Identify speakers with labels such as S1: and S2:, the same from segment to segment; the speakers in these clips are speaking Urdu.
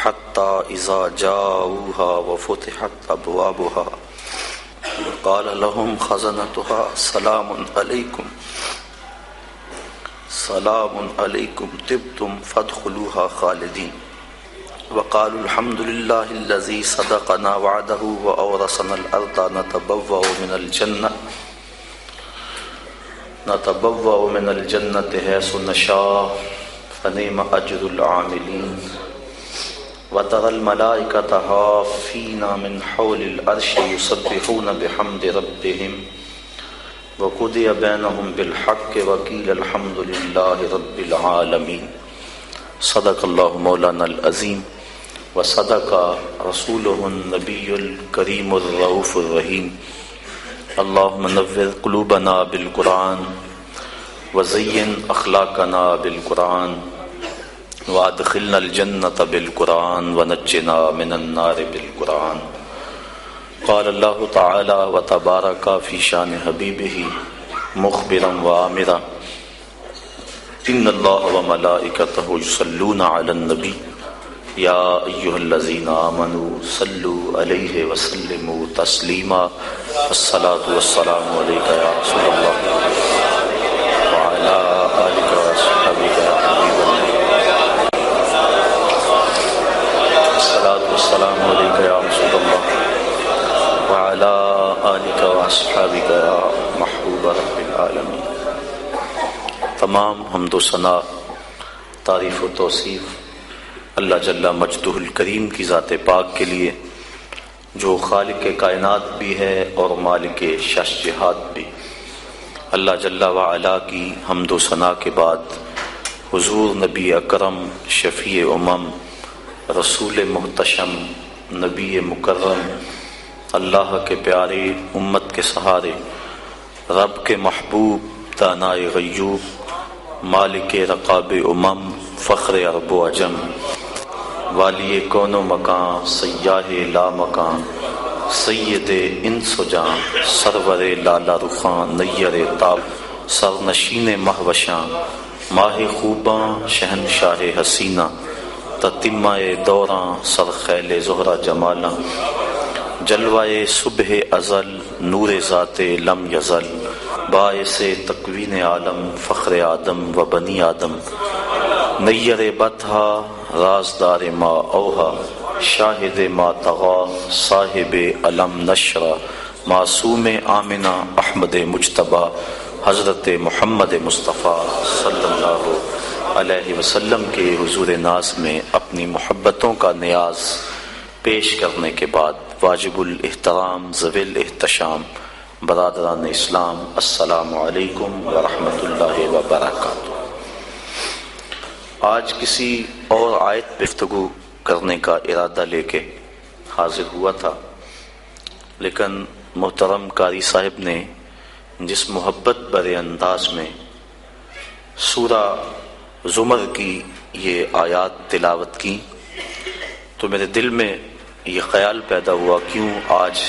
S1: حتى إذا جاءوها وفتحت أبوابها قال لهم خزنتها سلام عليكم طبتم فادخلوها خالدين وقالوا الحمد لله الذي صدقنا وعده وأورثنا الأرض نتبوأ من الجنة حيث نشاء فنعم أجر العاملين وترى الملائكة حافين من حول العرش يسبحون بحمد ربهم وقضي بينهم بالحق وقيل الحمد لله رب العالمين صدق الله مولانا العظيم وصدق رسوله النبي الكريم الرؤوف الرحيم اللهم نور قلوبنا بالقرآن وزين أخلاقنا بالقرآن وادخلنا الجنة بالقرآن ونجنا من النار بالقرآن قال الله تعالى وتبارك في شان حبيبه مخبرا وآمرا إن الله وملائكته يصلون على النبي يا أيها الذين آمنوا صلوا عليه وسلموا تسليما الصلاة والسلام عليك يا رسول الله وعلى آلك وأصحابك يا حبيب الله الصلاة والسلام عليك يا رسول الله وعلى آلك وأصحابك يا محبوب رب العالمين. تمام حمد و ثنا، تعریف و توصیف اللہ جل مجدہ الکریم کی ذات پاک کے لیے، جو خالق کائنات بھی ہے اور مالک شش جہات بھی۔ اللہ جل وعلا کی حمد و ثنا کے بعد حضور نبی اکرم، شفیع امم، رسول محتشم، نبی مکرم، اللہ کے پیارے، امت کے سہارے، رب کے محبوب، دانائے غیوب، مالک رقاب امم، فخر عرب و عجم، والی کون و مکان، سیاہ لا مکان، سید انس و جان، سرور لالا رخاں، نیر تاب، سرنشین مہوشاں، ماہ خوباں، شہنشاہ حسینہ، تتمہ دوراں، سرخیل زہرہ جمالاں، جلوائے صبح ازل، نور ذات لم یزل، باعث تکوین عالم، فخر آدم و بنی آدم، نیر بطحا، رازدار ما اوہا، شاہد ما طغا، صاحب علم نشرہ، معصوم آمنہ، احمد مجتبی، حضرت محمد مصطفیٰ صلی اللہ علیہ وسلم کے حضور ناز میں اپنی محبتوں کا نیاز پیش کرنے کے بعد واجب الاحترام ذوی الاحتشام برادران اسلام، السلام علیکم ورحمۃ اللہ وبرکاتہ۔ آج کسی اور آیت پہ گفتگو کرنے کا ارادہ لے کے حاضر ہوا تھا، لیکن محترم قاری صاحب نے جس محبت بھرے انداز میں سورہ زمر کی یہ آیات تلاوت کی تو میرے دل میں یہ خیال پیدا ہوا کیوں آج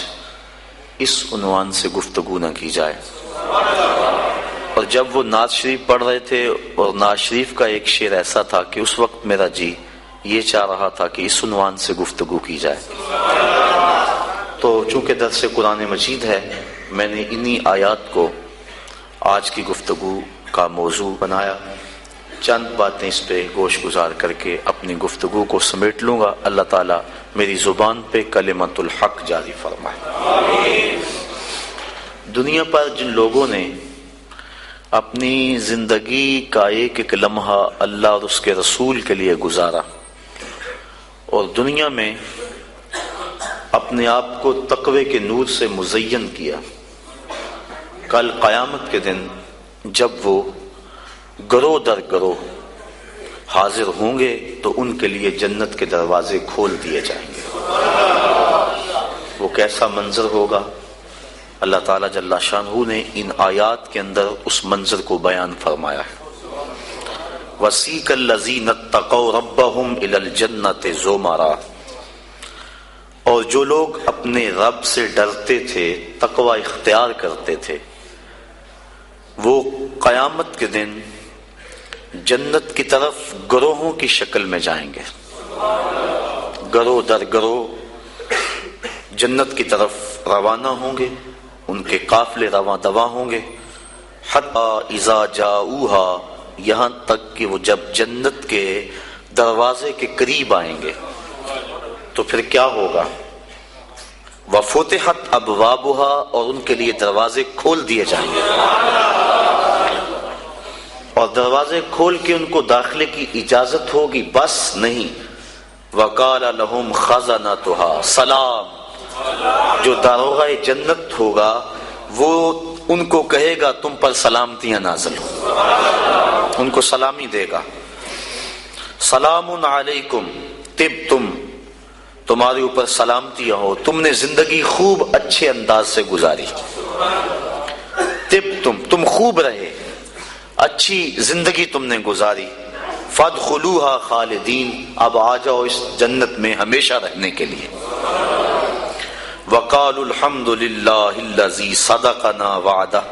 S1: اس عنوان سے گفتگو نہ کی جائے۔ اور جب وہ نعت شریف پڑھ رہے تھے اور نعت شریف کا ایک شعر ایسا تھا کہ اس وقت میرا جی یہ چاہ رہا تھا کہ اس عنوان سے گفتگو کی جائے، تو چونکہ درس قرآن مجید ہے میں نے انہی آیات کو آج کی گفتگو کا موضوع بنایا۔ چند باتیں اس پہ گوش گزار کر کے اپنی گفتگو کو سمیٹ لوں گا۔ اللہ تعالیٰ میری زبان پہ کلمت الحق جاری فرمائے۔ دنیا پر جن لوگوں نے اپنی زندگی کا ایک ایک لمحہ اللہ اور اس کے رسول کے لیے گزارا اور دنیا میں اپنے آپ کو تقوی کے نور سے مزین کیا، کل قیامت کے دن جب وہ گروہ در گروہ حاضر ہوں گے تو ان کے لیے جنت کے دروازے کھول دیے جائیں گے۔ وہ کیسا منظر ہوگا؟ اللہ تعالیٰ جل شانہ نے ان آیات کے اندر اس منظر کو بیان فرمایا ہے۔ وَسِيقَ الَّذِينَ اتَّقَوْا رَبَّهُمْ إِلَى الْجَنَّةِ زُمَرًا، اور جو لوگ اپنے رب سے ڈرتے تھے، تقوی اختیار کرتے تھے، وہ قیامت کے دن جنت کی طرف گروہوں کی شکل میں جائیں گے۔ گرو در گرو جنت کی طرف روانہ ہوں گے، ان کے قافلے رواں دواں ہوں گے، حتی اذا جاؤہا، یہاں تک کہ وہ جب جنت کے دروازے کے قریب آئیں گے تو پھر کیا ہوگا؟ وفتحت ابوابہا، اور ان کے لیے دروازے کھول دیے جائیں گے، اور دروازے کھول کے ان کو داخلے کی اجازت ہوگی، بس نہیں، وقال لہم خزنتہا سلام، جو داروغہ جنت ہوگا وہ ان کو کہے گا تم پر سلامتیاں نازل ہوں، ان کو سلامی دے گا، سلام علیکم طبتم، تمہارے اوپر سلامتیاں ہو، تم نے زندگی خوب اچھے انداز سے گزاری، طبتم، تم خوب رہے، اچھی زندگی تم نے گزاری، فادخلوها خالدین، اب آ جاؤ اس جنت میں ہمیشہ رہنے کے لیے، وقالوا الحمد للہ الذی صدقنا وعدہ،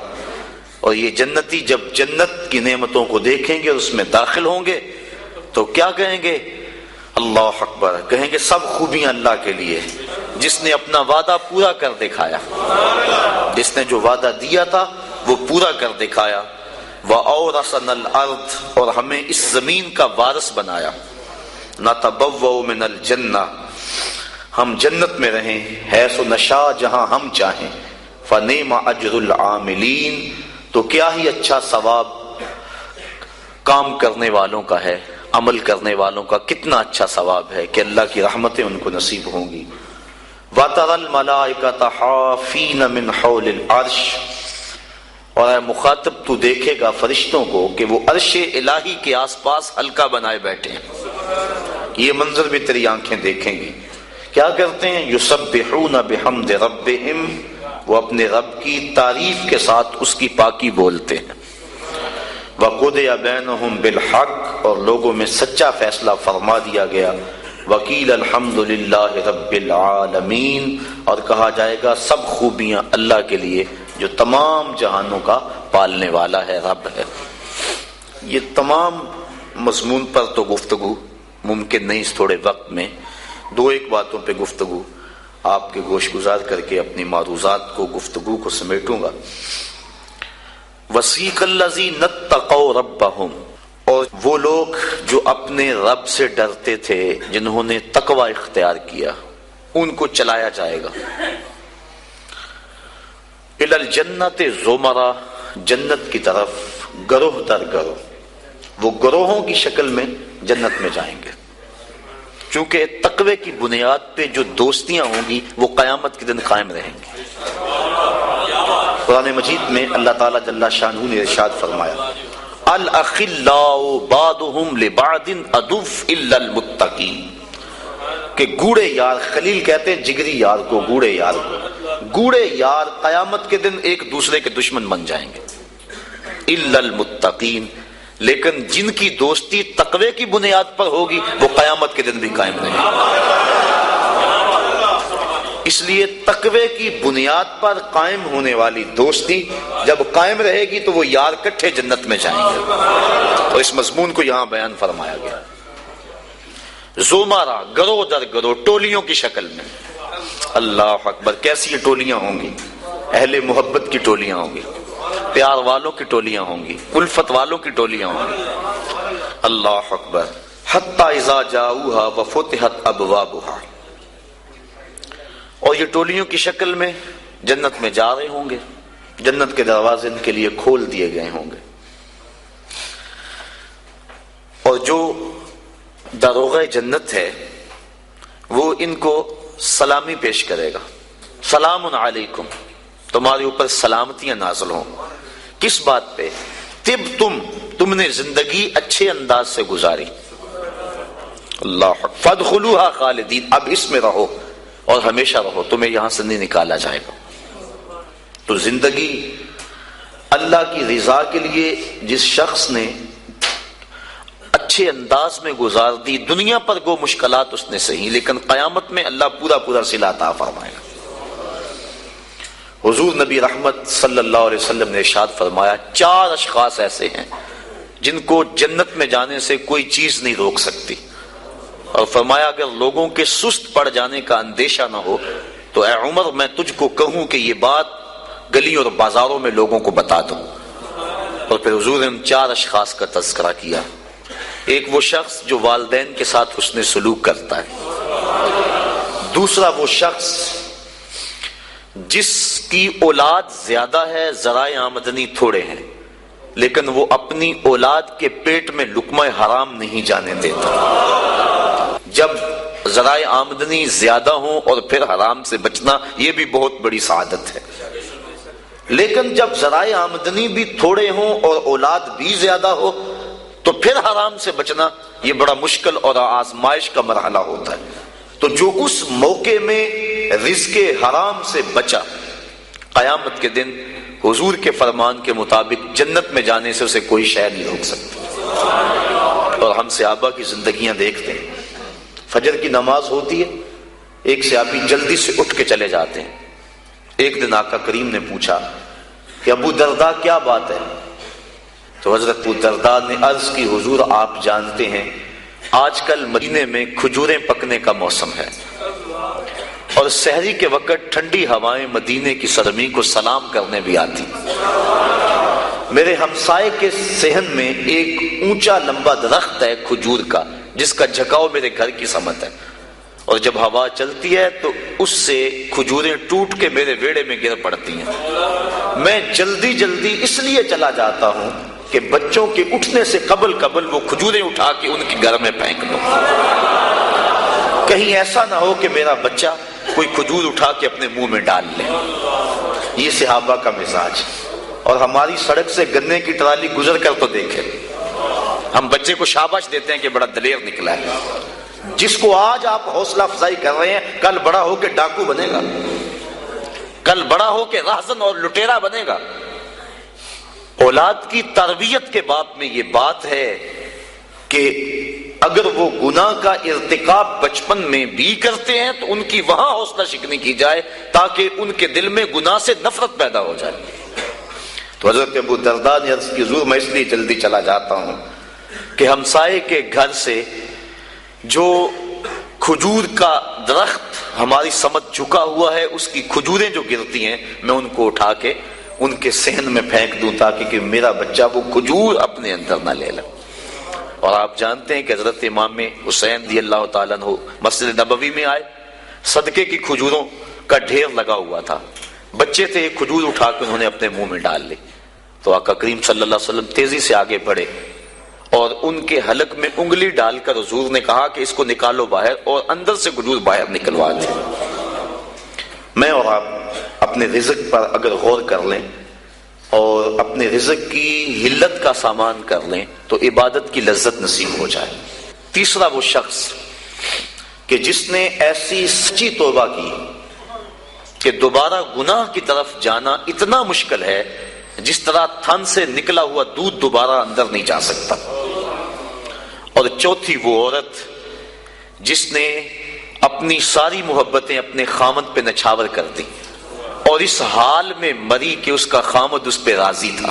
S1: اور یہ جنتی جب جنت کی نعمتوں کو دیکھیں گے اور اس میں داخل ہوں گے تو کیا کہیں گے؟ اللہ اکبر، کہیں گے سب خوبیاں اللہ کے لیے جس نے اپنا وعدہ پورا کر دکھایا، جس نے جو وعدہ دیا تھا وہ پورا کر دکھایا، وَأَوْرَثَنَا الْأَرْضَ، اور ہمیں اس زمین کا وارث بنایا، نَتَبَوَّأُ مِنَ الْجَنَّةِ، ہم جنت میں رہیں، حیث نشاء، جہاں ہم چاہیں، فَنِعْمَ أَجْرُ الْعَامِلِينَ، تو کیا ہی اچھا ثواب کام کرنے والوں کا ہے، عمل کرنے والوں کا کتنا اچھا ثواب ہے کہ اللہ کی رحمتیں ان کو نصیب ہوں گی، وَتَرَى الْمَلَائِكَةَ حَافِينَ مِنْ حَوْلِ الْعَرْشِ، اور اے مخاطب تو دیکھے گا فرشتوں کو کہ وہ عرش الہی کے آس پاس حلقہ بنائے بیٹھے ہیں، یہ منظر بھی تیری آنکھیں دیکھیں گی، کیا کرتے ہیں؟ یسبحون بحمد ربہم، وہ اپنے رب کی تعریف کے ساتھ اس کی پاکی بولتے ہیں، وقضی بینہم بالحق، اور لوگوں میں سچا فیصلہ فرما دیا گیا، وقیل الحمد للہ رب العالمین، اور کہا جائے گا سب خوبیاں اللہ کے لیے جو تمام جہانوں کا پالنے والا ہے، رب ہے۔ یہ تمام مضمون پر تو گفتگو ممکن نہیں اس تھوڑے وقت میں، دو ایک باتوں پہ گفتگو آپ کے گوش گزار کر کے اپنی معروضات کو، گفتگو کو سمیٹوں گا۔ وَسِيقَ الَّذِينَ اتَّقَوْا رَبَّهُمْ، اور وہ لوگ جو اپنے رب سے ڈرتے تھے، جنہوں نے تقوی اختیار کیا، ان کو چلایا جائے گا، الی الجنت زمرہ، جنت کی طرف گروہ در گروہ، وہ گروہوں کی شکل میں جنت میں جائیں گے، چونکہ تقوی کی بنیاد پہ جو دوستیاں ہوں گی وہ قیامت کے دن قائم رہیں گی۔ قرآن مجید میں اللہ تعالیٰ جل شانہ نے ارشاد فرمایا، الاخلاء بعضهم لبعض عدو الا المتقین، کہ گوڑے یار، خلیل کہتے ہیں جگری یار کو، گوڑے یار کو، گوڑے یار قیامت کے دن ایک دوسرے کے دشمن بن جائیں گے، الا المتقین، لیکن جن کی دوستی تقوی کی بنیاد پر ہوگی وہ قیامت کے دن بھی قائم رہیں گے۔ اس لیے تقوی کی بنیاد پر قائم ہونے والی دوستی جب قائم رہے گی تو وہ یار کٹھے جنت میں جائیں گے، اور اس مضمون کو یہاں بیان فرمایا گیا۔ زمرہ، گروہ در گروہ، ٹولیوں کی شکل میں، اللہ اکبر، کیسی یہ ٹولیاں ہوں گی؟ اہل محبت کی ٹولیاں ہوں گی، پیار والوں کی ٹولیاں ہوں گی، الفت والوں کی ٹولیاں ہوں گی، اللہ اکبر، حتی اذا جاؤہا وفتحت ابوابہا، اور یہ ٹولیوں کی شکل میں جنت میں جا رہے ہوں گے، جنت کے دروازے ان کے لیے کھول دیے گئے ہوں گے، اور جو داروغہ جنت ہے وہ ان کو سلامی پیش کرے گا، سلام علیکم، تمہارے اوپر سلامتیاں نازل ہوں، کس بات پہ؟ تم نے زندگی اچھے انداز سے گزاری، اللہ، فادخلوها خالدین، اب اس میں رہو اور ہمیشہ رہو، تمہیں یہاں سے نہیں نکالا جائے گا۔ تو زندگی اللہ کی رضا کے لیے جس شخص نے اچھے انداز میں گزار دی، دنیا پر گو مشکلات اس نے سہی، لیکن قیامت میں اللہ پورا پورا صلہ عطا فرمائے گا۔ حضور نبی رحمت صلی اللہ علیہ وسلم نے ارشاد فرمایا، 4 اشخاص ایسے ہیں جن کو جنت میں جانے سے کوئی چیز نہیں روک سکتی، اور فرمایا اگر لوگوں کے سست پڑ جانے کا اندیشہ نہ ہو تو اے عمر میں تجھ کو کہوں کہ یہ بات گلیوں اور بازاروں میں لوگوں کو بتا دو. اور پھر حضور نے ان 4 اشخاص کا تذکرہ کیا. ایک وہ شخص جو والدین کے ساتھ حسن سلوک کرتا ہے. دوسرا وہ شخص جس کی اولاد زیادہ ہے ذرائع آمدنی تھوڑے ہیں لیکن وہ اپنی اولاد کے پیٹ میں لقمہ حرام نہیں جانے دیتا. جب ذرائع آمدنی زیادہ ہوں اور پھر حرام سے بچنا یہ بھی بہت بڑی سعادت ہے، لیکن جب ذرائع آمدنی بھی تھوڑے ہوں اور اولاد بھی زیادہ ہو تو پھر حرام سے بچنا یہ بڑا مشکل اور آزمائش کا مرحلہ ہوتا ہے. تو جو اس موقع میں رزق حرام سے بچا قیامت کے دن حضور کے فرمان کے مطابق جنت میں جانے سے اسے کوئی شے نہیں روک سکتا. اور ہم صحابہ کی زندگیاں دیکھتے ہیں، فجر کی نماز ہوتی ہے، ایک صحابی جلدی سے اٹھ کے چلے جاتے ہیں. ایک دن آقا کریم نے پوچھا کہ ابو درداء کیا بات ہے؟ تو حضرت ابو درداء نے عرض کی حضور آپ جانتے ہیں آج کل مدینے میں کھجوریں پکنے کا موسم ہے اور سحری کے وقت ٹھنڈی ہوائیں مدینے کی سرزمین کو سلام کرنے بھی آتی. میرے ہمسائے کے صحن میں ایک اونچا لمبا درخت ہے کھجور کا جس کا جھکاؤ میرے گھر کی سمت ہے، اور جب ہوا چلتی ہے تو اس سے کھجوریں ٹوٹ کے میرے ویڑے میں گر پڑتی ہیں. میں جلدی جلدی اس لیے چلا جاتا ہوں کہ بچوں کے اٹھنے سے قبل وہ کھجوریں اٹھا کے ان کے گھر میں پھینک دو. کہیں ایسا نہ ہو کہ میرا بچہ کوئی کھجور اٹھا کے اپنے منہ میں ڈال لے. یہ صحابہ کا مزاج. اور ہماری سڑک سے گنے کی ٹرالی گزر کر تو دیکھے، ہم بچے کو شاباش دیتے ہیں کہ بڑا دلیر نکلا ہے. جس کو آج آپ حوصلہ افزائی کر رہے ہیں کل بڑا ہو کے ڈاکو بنے گا، کل بڑا ہو کے راہزن اور لٹیرا بنے گا. اولاد کی تربیت کے باب میں یہ بات ہے کہ اگر وہ گناہ کا ارتکاب بچپن میں بھی کرتے ہیں تو ان کی وہاں حوصلہ شکنی کی جائے تاکہ ان کے دل میں گناہ سے نفرت پیدا ہو جائے. تو حضرت ابو درداء نے عرض کی حضور میں اس لیے جلدی چلا جاتا ہوں کہ ہمسائے کے گھر سے جو کھجور کا درخت ہماری سمت جھکا ہوا ہے اس کی کھجوریں جو گرتی ہیں میں ان کو اٹھا کے ان کے صحن میں پھینک دوں تاکہ کہ میرا بچہ وہ کھجور اپنے اندر نہ لے لے. اور آپ جانتے ہیں کہ حضرت امام حسین رضی اللہ تعالیٰ عنہ مسجد نبوی میں آئے، صدقے کی کھجوروں کا ڈھیر لگا ہوا تھا. بچے تھے، ایک کھجور اٹھا کے انہوں نے اپنے منہ میں ڈال لی. تو آقا کریم صلی اللہ علیہ وسلم تیزی سے آگے بڑھے اور ان کے حلق میں انگلی ڈال کر حضور نے کہا کہ اس کو نکالو باہر، اور اندر سے کھجور باہر نکلوا دے. میں اور آپ اپنے رزق پر اگر غور کر لیں اور اپنے رزق کی حلت کا سامان کر لیں تو عبادت کی لذت نصیب ہو جائے. تیسرا وہ شخص کہ جس نے ایسی سچی توبہ کی کہ دوبارہ گناہ کی طرف جانا اتنا مشکل ہے جس طرح تھن سے نکلا ہوا دودھ دوبارہ اندر نہیں جا سکتا. اور چوتھی وہ عورت جس نے اپنی ساری محبتیں اپنے خامد پہ نچھاور کر دی اور اس حال میں مری کہ اس کا خامد اس پہ راضی تھا.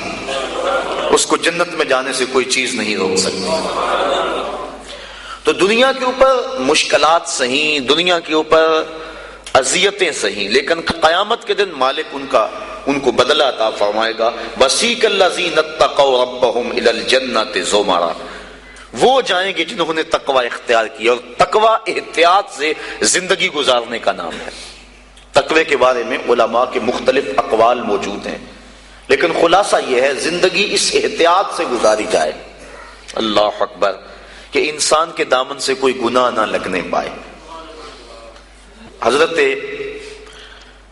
S1: اس کو جنت میں جانے سے کوئی چیز نہیں روک سکتی. تو دنیا کے اوپر مشکلات سہیں، دنیا کے اوپر اذیتیں سہیں، لیکن قیامت کے دن مالک ان کو بدلہ عطا فرمائے گا. وَسِيقَ الَّذِينَ اتَّقَوْا رَبَّهُمْ إِلَى الْجَنَّةِ زُمَرًا. وہ جائیں گے جنہوں نے تقوی اختیار کیا، اور تقوی احتیاط سے زندگی گزارنے کا نام ہے. تقوی کے بارے میں علماء کے مختلف اقوال موجود ہیں، لیکن خلاصہ یہ ہے زندگی اس احتیاط سے گزاری جائے، اللہ اکبر، کہ انسان کے دامن سے کوئی گناہ نہ لگنے پائے. حضرت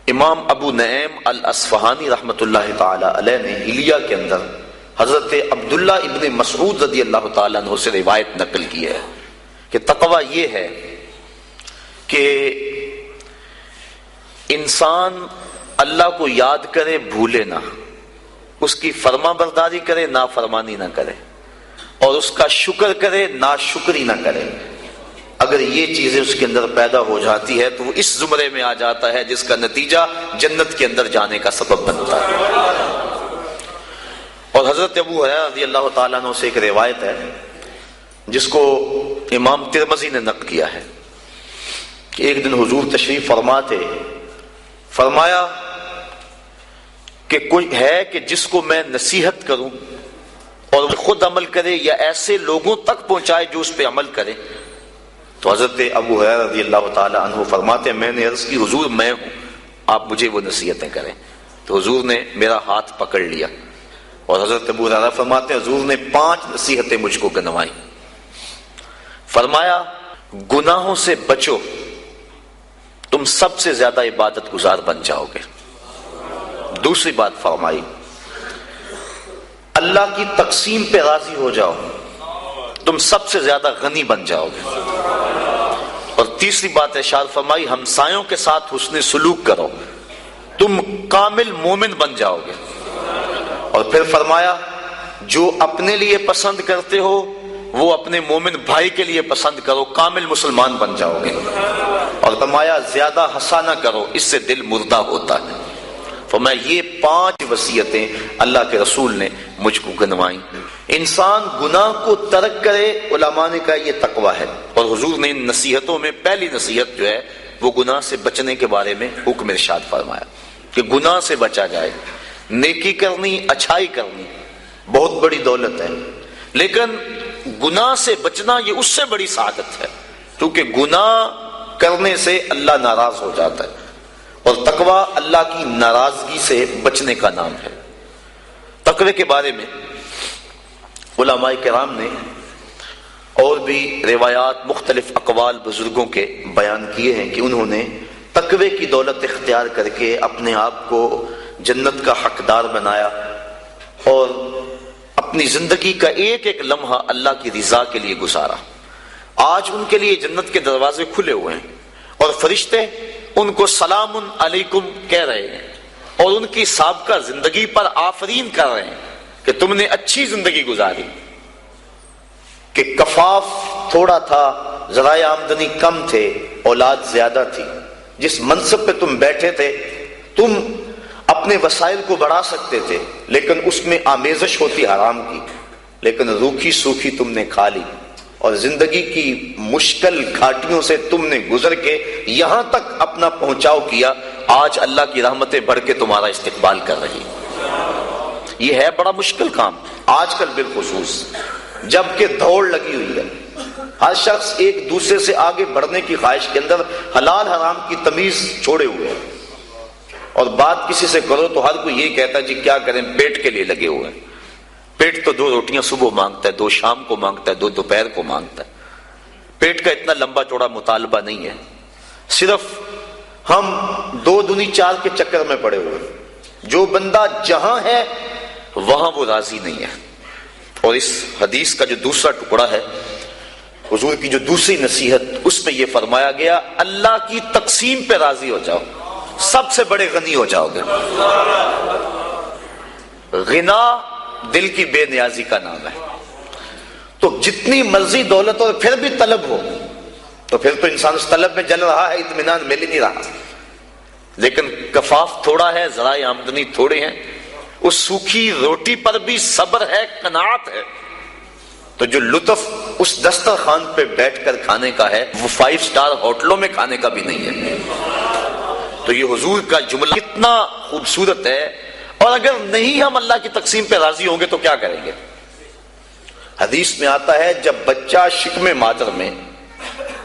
S1: امام ابو نعیم الاصفہانی رحمۃ اللہ تعالی علیہ نے حلیہ کے اندر حضرت عبداللہ ابن مسعود رضی اللہ تعالیٰ عنہ سے روایت نقل کی ہے کہ تقوی یہ ہے کہ انسان اللہ کو یاد کرے بھولے نہ، اس کی فرما برداری کرے نافرمانی نہ کرے، اور اس کا شکر کرے ناشکری نہ کرے. اگر یہ چیزیں اس کے اندر پیدا ہو جاتی ہے تو وہ اس زمرے میں آ جاتا ہے جس کا نتیجہ جنت کے اندر جانے کا سبب بنتا ہے. اور حضرت ابو ہریرہ رضی اللہ تعالیٰ عنہ سے ایک روایت ہے جس کو امام ترمذی نے نقل کیا ہے کہ ایک دن حضور تشریف فرما تھے، فرمایا کہ کوئی ہے کہ جس کو میں نصیحت کروں اور وہ خود عمل کرے یا ایسے لوگوں تک پہنچائے جو اس پہ عمل کرے؟ تو حضرت ابو ہریرہ رضی اللہ تعالی عنہ فرماتے ہیں میں نے عرض کی حضور میں ہوں، آپ مجھے وہ نصیحتیں کریں۔ تو حضور نے میرا ہاتھ پکڑ لیا اور حضرت ابو ہریرہ فرماتے ہیں حضور نے 5 نصیحتیں مجھ کو گنوائیں۔ فرمایا گناہوں سے بچو، تم سب سے زیادہ عبادت گزار بن جاؤ گے۔ دوسری بات فرمائی اللہ کی تقسیم پہ راضی ہو جاؤ، تم سب سے زیادہ غنی بن جاؤ گے۔ اور تیسری بات ارشاد فرمائی ہمسایوں کے ساتھ حسن سلوک کرو، تم کامل مومن بن جاؤ گے۔ اور پھر فرمایا جو اپنے لیے پسند کرتے ہو وہ اپنے مومن بھائی کے لیے پسند کرو، کامل مسلمان بن جاؤ گے۔ اور فرمایا زیادہ ہنسا نہ کرو، اس سے دل مردہ ہوتا ہے۔ فرمایا یہ 5 وصیتیں اللہ کے رسول نے مجھ کو گنوائیں۔ انسان گناہ کو ترک کرے، علماء نے کہا یہ تقویٰ ہے۔ اور حضور نے ان نصیحتوں میں پہلی نصیحت جو ہے وہ گناہ سے بچنے کے بارے میں حکم ارشاد فرمایا کہ گناہ سے بچا جائے۔ نیکی کرنی، اچھائی کرنی بہت بڑی دولت ہے، لیکن گناہ سے بچنا یہ اس سے بڑی سعادت ہے، کیونکہ گناہ کرنے سے اللہ ناراض ہو جاتا ہے، اور تقویٰ اللہ کی ناراضگی سے بچنے کا نام ہے۔ تقوی کے بارے میں علماء کرام نے اور بھی روایات، مختلف اقوال بزرگوں کے بیان کیے ہیں کہ انہوں نے تقوی کی دولت اختیار کر کے اپنے آپ کو جنت کا حقدار بنایا اور اپنی زندگی کا ایک ایک لمحہ اللہ کی رضا کے لیے گزارا۔ آج ان کے لیے جنت کے دروازے کھلے ہوئے ہیں اور فرشتے ان کو سلام علیکم کہہ رہے ہیں اور ان کی سابقہ زندگی پر آفرین کر رہے ہیں کہ تم نے اچھی زندگی گزاری، کہ کفاف تھوڑا تھا، ذرائع آمدنی کم تھے، اولاد زیادہ تھی، جس منصب پہ تم بیٹھے تھے تم اپنے وسائل کو بڑھا سکتے تھے، لیکن اس میں آمیزش ہوتی حرام کی، لیکن روکھی سوکھی تم نے کھا لی، اور زندگی کی مشکل گھاٹیوں سے تم نے گزر کے یہاں تک اپنا پہنچاؤ کیا۔ آج اللہ کی رحمتیں بڑھ کے تمہارا استقبال کر رہی۔ یہ ہے بڑا مشکل کام آج کل بالخصوص، جبکہ دوڑ لگی ہوئی ہے، ہر شخص ایک دوسرے سے آگے بڑھنے کی خواہش کے اندر حلال حرام کی تمیز چھوڑے ہوئے ہیں، اور بات کسی سے کرو تو ہر کوئی یہ کہتا ہے جی کیا کریں، پیٹ کے لیے لگے ہوئے ہیں۔ پیٹ تو 2 روٹیاں صبح مانگتا ہے، 2 شام کو مانگتا ہے، 2 دوپہر کو مانگتا ہے۔ پیٹ کا اتنا لمبا چوڑا مطالبہ نہیں ہے، صرف ہم 2 دنی 4 کے چکر میں پڑے ہوئے ہیں۔ جو بندہ جہاں ہے وہاں وہ راضی نہیں ہے۔ اور اس حدیث کا جو دوسرا ٹکڑا ہے، حضور کی جو دوسری نصیحت، اس میں یہ فرمایا گیا اللہ کی تقسیم پہ راضی ہو جاؤ، سب سے بڑے غنی ہو جاؤ گے۔ غنا دل کی بے نیازی کا نام ہے، تو جتنی مرضی دولت اور پھر بھی طلب ہو تو پھر تو انسان اس طلب میں جل رہا ہے، اطمینان مل ہی نہیں رہا۔ لیکن کفاف تھوڑا ہے، ذرائع آمدنی تھوڑے ہیں، اس سوکھی روٹی پر بھی صبر ہے، قناعت ہے، تو جو لطف اس دسترخوان پہ بیٹھ کر کھانے کا ہے وہ 5 سٹار ہوٹلوں میں کھانے کا بھی نہیں ہے۔ تو یہ حضور کا جملہ کتنا خوبصورت ہے، اور اگر نہیں ہم اللہ کی تقسیم پہ راضی ہوں گے تو کیا کریں گے؟ حدیث میں آتا ہے جب بچہ شکم مادر میں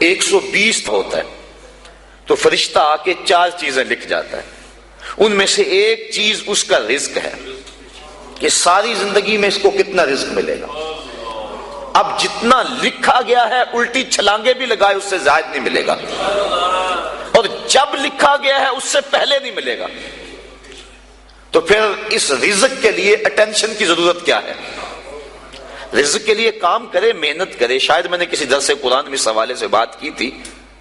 S1: 120 ہوتا ہے تو فرشتہ آ کے 4 چیزیں لکھ جاتا ہے، ان میں سے ایک چیز اس کا رزق ہے کہ ساری زندگی میں اس کو کتنا رزق ملے گا۔ اب جتنا لکھا گیا ہے الٹی چھلانگے بھی لگائے اس سے زائد نہیں ملے گا، اور جب لکھا گیا ہے اس سے پہلے نہیں ملے گا۔ تو پھر اس رزق کے لیے اٹینشن کی ضرورت کیا ہے؟ رزق کے لیے کام کرے، محنت کرے۔ شاید میں نے کسی درس قرآن میں اس حوالے سے بات کی تھی۔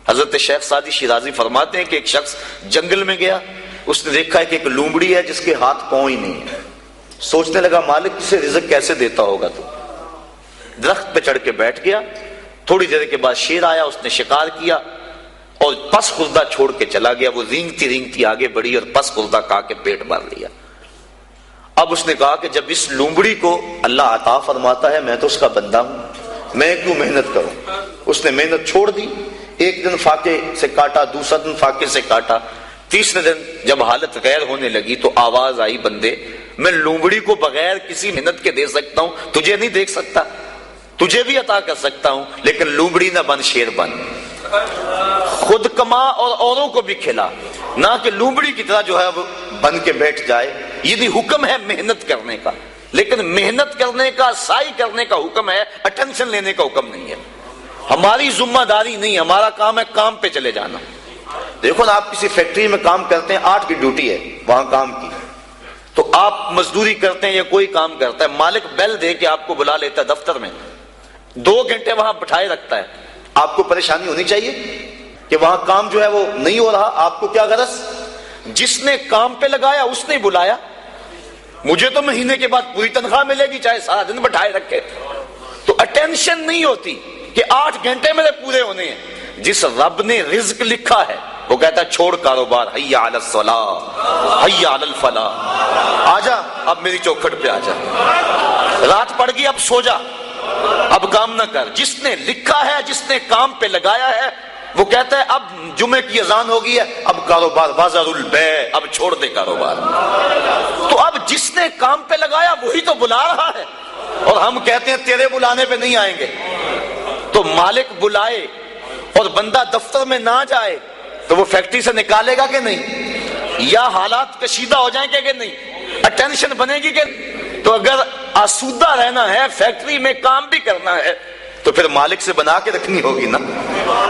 S1: حضرت شیخ سعدی شیرازی فرماتے ہیں کہ ایک شخص جنگل میں گیا، اس نے دیکھا ہے کہ ایک لومڑی ہے جس کے ہاتھ پاؤں ہی نہیں ہے، سوچنے لگا مالک اسے رزق کیسے دیتا ہوگا، تو درخت پہ چڑھ کے بیٹھ گیا۔ تھوڑی دیر کے بعد شیر آیا، اس نے شکار کیا اور پس خوردہ چھوڑ کے چلا گیا۔ وہ رینگتی رینگتی آگے بڑھی اور پس خوردہ کھا کے پیٹ بھر لیا۔ اب اس نے کہا کہ جب اس لومڑی کو اللہ عطا فرماتا ہے میں تو اس کا بندہ ہوں،
S2: میں کیوں محنت کروں. اس نے محنت چھوڑ دی. ایک دن فاقے سے کاٹا, دوسرا دن فاقے سے کاٹا, تیسرے دن جب حالت غیر ہونے لگی تو آواز آئی, بندے میں لومڑی کو بغیر کسی محنت کے دے سکتا ہوں, تجھے نہیں دیکھ سکتا, تجھے بھی عطا کر سکتا ہوں, لیکن لومڑی نہ بن, شیر بن, خود کما اور اوروں کو بھی کھلا, نہ کہ لومڑی کی طرح جو ہے وہ بن کے بیٹھ جائے. یہ بھی حکم ہے محنت کرنے کا, لیکن محنت کرنے کا, سعی کرنے کا حکم ہے, اٹینشن لینے کا حکم نہیں ہے. ہماری ذمہ داری نہیں, ہمارا کام ہے کام پہ چلے جانا. دیکھو نا, آپ کسی فیکٹری میں کام کرتے ہیں, 8 کی ڈیوٹی ہے وہاں کام کی, تو آپ مزدوری کرتے ہیں یا کوئی کام کرتا ہے, مالک بیل دے کے آپ کو بلا لیتا ہے دفتر میں, 2 گھنٹے وہاں بٹھائے رکھتا ہے. آپ کو پریشانی ہونی چاہیے کہ وہاں کام جو ہے وہ نہیں ہو رہا. آپ کو کیا غرض, جس نے کام پہ لگایا اس نے بلایا, مجھے تو مہینے کے بعد پوری تنخواہ ملے گی چاہے سارا دن بٹھائے رکھے. تو اٹینشن نہیں ہوتی کہ 8 گھنٹے میرے پورے ہونے ہیں. جس رب نے رزق لکھا ہے وہ کہتا ہے چھوڑ کاروبار, حیا علی الصلاۃ حیا علی الفلاح, آجا اب میری چوکھٹ پہ آجا, رات پڑ گئی اب سو جا, اب کام نہ کر. جس نے لکھا ہے, جس نے کام پہ لگایا ہے, وہ کہتا ہے اب جمعے کی اذان ہو گئی ہے, اب کاروبار بازار البیع, اب چھوڑ دے کاروبار. تو اب جس نے کام پہ لگایا وہی تو بلا رہا ہے, اور ہم کہتے ہیں تیرے بلانے پہ نہیں آئیں گے. تو مالک بلائے اور بندہ دفتر میں نہ جائے تو وہ فیکٹری سے نکالے گا کہ نہیں, یا حالات کشیدہ ہو جائیں گے کہ نہیں, اٹینشن بنے گی کہ. تو اگر آسودہ رہنا ہے, فیکٹری میں کام بھی کرنا ہے, تو پھر مالک سے بنا کے رکھنی ہوگی نا.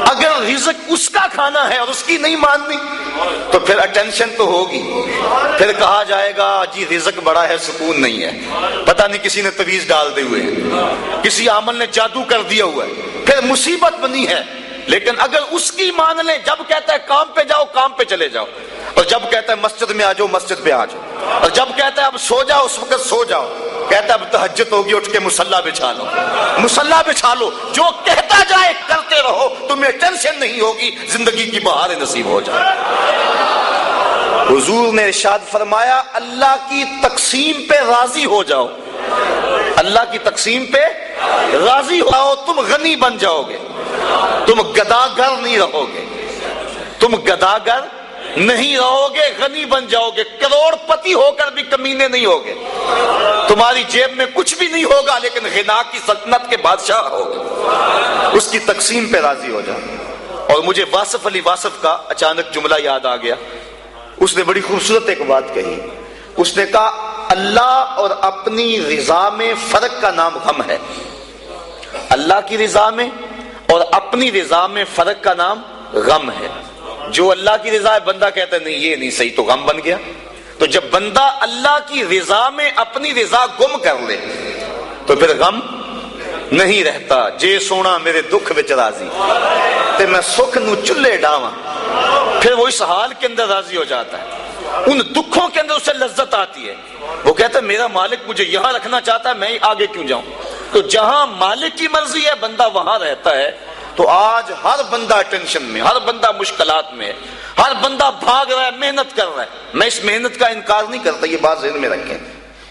S2: اگر رزق اس کا کھانا ہے اور اس کی نہیں ماننی تو پھر اٹینشن تو ہوگی. پھر کہا جائے گا جی رزق بڑا ہے, سکون نہیں ہے, پتہ نہیں کسی نے تویز ڈال دی ہوئے ہے, کسی عامل نے جادو کر دیا ہوا ہے, پھر مصیبت بنی ہے. لیکن اگر اس کی مان لیں, جب کہتا ہے کام پہ جاؤ کام پہ چلے جاؤ, اور جب کہتا ہے مسجد میں آ جاؤ مسجد پہ آ جاؤ, اور جب کہتا ہے اب سو جاؤ اس وقت سو جاؤ, کہتا ہے اب تہجد ہوگی اٹھ کے مصلی بچھا لو, مصلی بچھا لو, جو کہتا جائے کرتے رہو, تمہیں ٹینشن نہیں ہوگی, زندگی کی بہار نصیب ہو جائے. حضور نے ارشاد فرمایا اللہ کی تقسیم پہ راضی ہو جاؤ, اللہ کی تقسیم پہ راضی ہو جاؤ, تم غنی بن جاؤ گے, تم گداگر نہیں رہو گے, تم گداگر نہیں رہو گے, غنی بن جاؤ گے, کروڑ پتی ہو کر بھی کمینے نہیں ہوگے, تمہاری جیب میں کچھ بھی نہیں ہوگا لیکن غنا کی سلطنت کے بادشاہ ہوگے. اس کی تقسیم پہ راضی ہو جاؤ. اور مجھے واصف علی واصف کا اچانک جملہ یاد آ گیا. اس نے بڑی خوبصورت ایک بات کہی. اس نے کہا اللہ اور اپنی رضا میں فرق کا نام غم ہے. اللہ کی رضا میں اور اپنی رضا میں فرق کا نام غم ہے. جو اللہ کی رضا ہے بندہ کہتا ہے نہیں یہ نہیں صحیح, تو غم بن گیا. تو جب بندہ اللہ کی رضا میں اپنی رضا گم کر لے تو پھر غم نہیں رہتا. جے سونا میرے دکھ وچ راضی تے میں سکھ نو چلے ڈاواں, پھر وہ اس حال کے اندر راضی ہو جاتا ہے, ان دکھوں کے اندر اسے لذت آتی ہے. وہ کہتا ہے میرا مالک مجھے یہاں رکھنا چاہتا ہے, میں آگے کیوں جاؤں. تو جہاں مالک کی مرضی ہے بندہ وہاں رہتا ہے. تو آج ہر بندہ ٹینشن میں, ہر بندہ مشکلات میں, ہر بندہ بھاگ رہا ہے, محنت کر رہا ہے. میں اس محنت کا انکار نہیں کرتا, یہ بات ذہن میں رکھیں,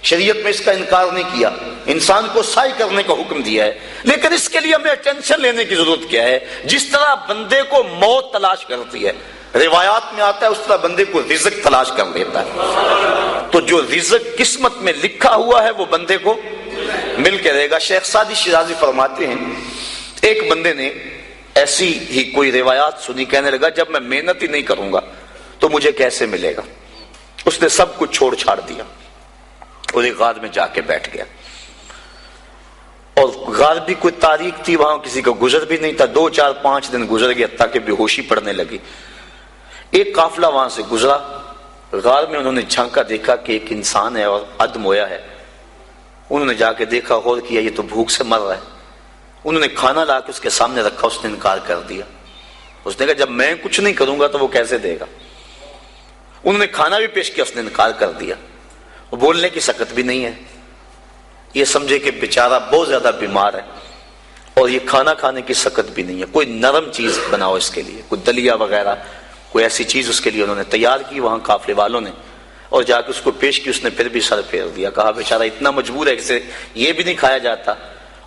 S2: شریعت میں اس کا انکار نہیں کیا, انسان کو سعی کرنے کا حکم دیا ہے. لیکن اس کے لیے ہمیں ٹینشن لینے کی ضرورت کیا ہے؟ جس طرح بندے کو موت تلاش کرتی ہے, روایات میں آتا ہے اس طرح بندے کو رزق تلاش کر لیتا ہے. تو جو رزق قسمت میں لکھا ہوا ہے وہ بندے کو مل کے رہے گا. شیخ سعدی شیرازی فرماتے ہیں ایک بندے نے ایسی ہی کوئی روایات سنی, کہنے لگا جب میں محنت ہی نہیں کروں گا تو مجھے کیسے ملے گا. اس نے سب کچھ چھوڑ چھاڑ دیا اور ایک غار میں جا کے بیٹھ گیا. اور غار بھی کوئی تاریخ تھی, وہاں کسی کا گزر بھی نہیں تھا. 2 4 5 دن گزر گیا تاکہ بے ہوشی پڑنے لگی. ایک قافلہ وہاں سے گزرا, غار میں انہوں نے جھانکا, دیکھا کہ ایک انسان ہے اور ادم ہویا ہے. انہوں نے جا کے دیکھا, غور کیا, یہ تو بھوک سے مر رہا ہے. انہوں نے کھانا لا کے اس کے سامنے رکھا, اس نے انکار کر دیا. اس نے کہا جب میں کچھ نہیں کروں گا تو وہ کیسے دے گا. انہوں نے کھانا بھی پیش کیا, اس نے انکار کر دیا. وہ بولنے کی سکت بھی نہیں ہے, یہ سمجھے کہ بیچارہ بہت زیادہ بیمار ہے, اور یہ کھانا کھانے کی سکت بھی نہیں ہے. کوئی نرم چیز بناؤ اس کے لیے, کوئی دلیا وغیرہ, کوئی ایسی چیز اس کے لیے انہوں نے تیار کی وہاں قافلے والوں نے, اور جا کے اس کو پیش کی. اس نے پھر بھی سر پھیر دیا, کہا بیچارہ اتنا مجبور ہے, اسے یہ بھی نہیں کھایا جاتا.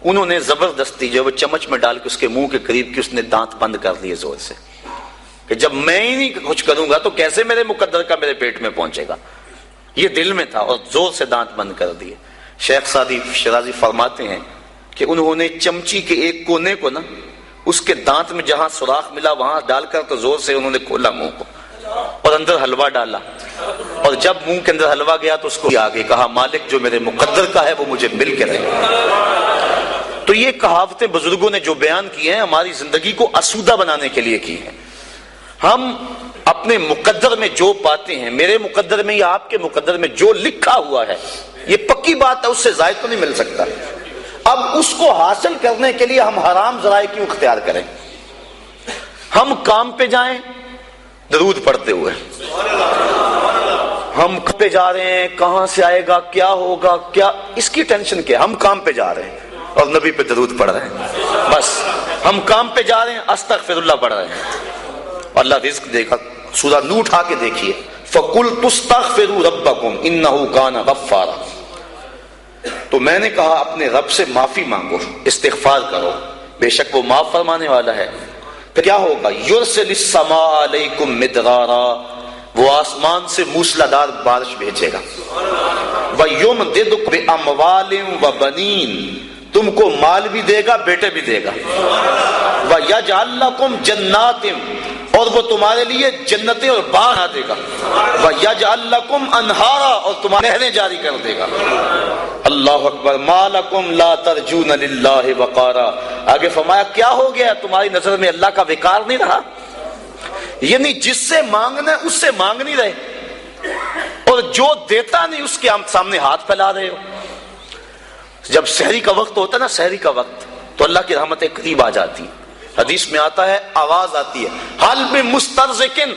S2: انہوں نے زبردستی جو وہ چمچ میں ڈال کے اس کے منہ کے قریب کی اس نے دانت بند کر لیے زور سے کہ جب میں ہی نہیں کچھ کروں گا تو کیسے میرے مقدر کا میرے پیٹ میں پہنچے گا. یہ دل میں تھا اور زور سے دانت بند کر دیے. شیخ سعدی شیرازی فرماتے ہیں کہ انہوں نے چمچی کے ایک کونے کو نا اس کے دانت میں جہاں سوراخ ملا وہاں ڈال کر تو زور سے انہوں نے کھولا منہ کو اور اندر حلوہ ڈالا, اور جب منہ کے اندر حلوہ گیا تو اس کو آگے کہا مالک جو میرے مقدر کا ہے وہ مجھے مل کے رہے. تو یہ کہاوتیں بزرگوں نے جو بیان کی ہیں ہماری زندگی کو آسودہ بنانے کے لیے کی ہیں. ہم اپنے مقدر میں جو پاتے ہیں, میرے مقدر میں یا آپ کے مقدر میں جو لکھا ہوا ہے یہ پکی بات ہے, اس سے زائد تو نہیں مل سکتا. اب اس کو حاصل کرنے کے لیے ہم حرام ذرائع کیوں اختیار کریں؟ ہم کام پہ جائیں درود پڑھتے ہوئے, ہم پہ جا رہے ہیں کہاں سے آئے گا کیا ہوگا کیا, اس کی ٹینشن کیا؟ ہم کام پہ جا رہے ہیں اور نبی پہ درود پڑھ رہے ہیں, بس ہم کام پہ جا رہے ہیں استغفر اللہ پڑھ رہے ہیں. اللہ رزق دے گا. سورہ نوح اٹھا کے دیکھیے, فَقُلْتُ اسْتَغْفِرُوا رَبَّكُمْ إِنَّهُ كَانَ غَفَّارًا. تو میں نے کہا اپنے رب سے معافی مانگو, استغفار کرو, بے شک وہ معاف فرمانے والا ہے. پھر کیا ہوگا؟ يُرْسِلِ السَّمَاءَ عَلَيْكُمْ مِدْرَارًا, وہ آسمان سے موسلادھار بارش بھیجے گا. وَيُمْدِدْكُم بِأَمْوَالٍ وَبَنِينَ, تم کو مال بھی دے گا بیٹے بھی دے گا. وَيَجْعَلْ لَكُمْ جَنَّاتٍ, اور وہ تمہارے لیے جنتیں اور باغ دے گا. وَيَجْعَلْ لَكُمْ أَنْهَارًا, اور تمہارے نہریں جاری کر دے گا. اللہ اکبر. مَا لَكُمْ لَا تَرْجُونَ لِلَّهِ وَقَارًا, آگے فرمایا کیا ہو گیا تمہاری نظر میں اللہ کا وقار نہیں رہا؟ یعنی جس سے مانگنا ہے اس سے مانگ نہیں رہے, اور جو دیتا نہیں اس کے سامنے ہاتھ پھیلا رہے ہو. جب سحری کا وقت ہوتا ہے نا, سحری کا وقت, تو اللہ کی رحمتیں قریب آ جاتی ہیں. حدیث میں آتا ہے آواز آتی ہے حل بمسترزقن,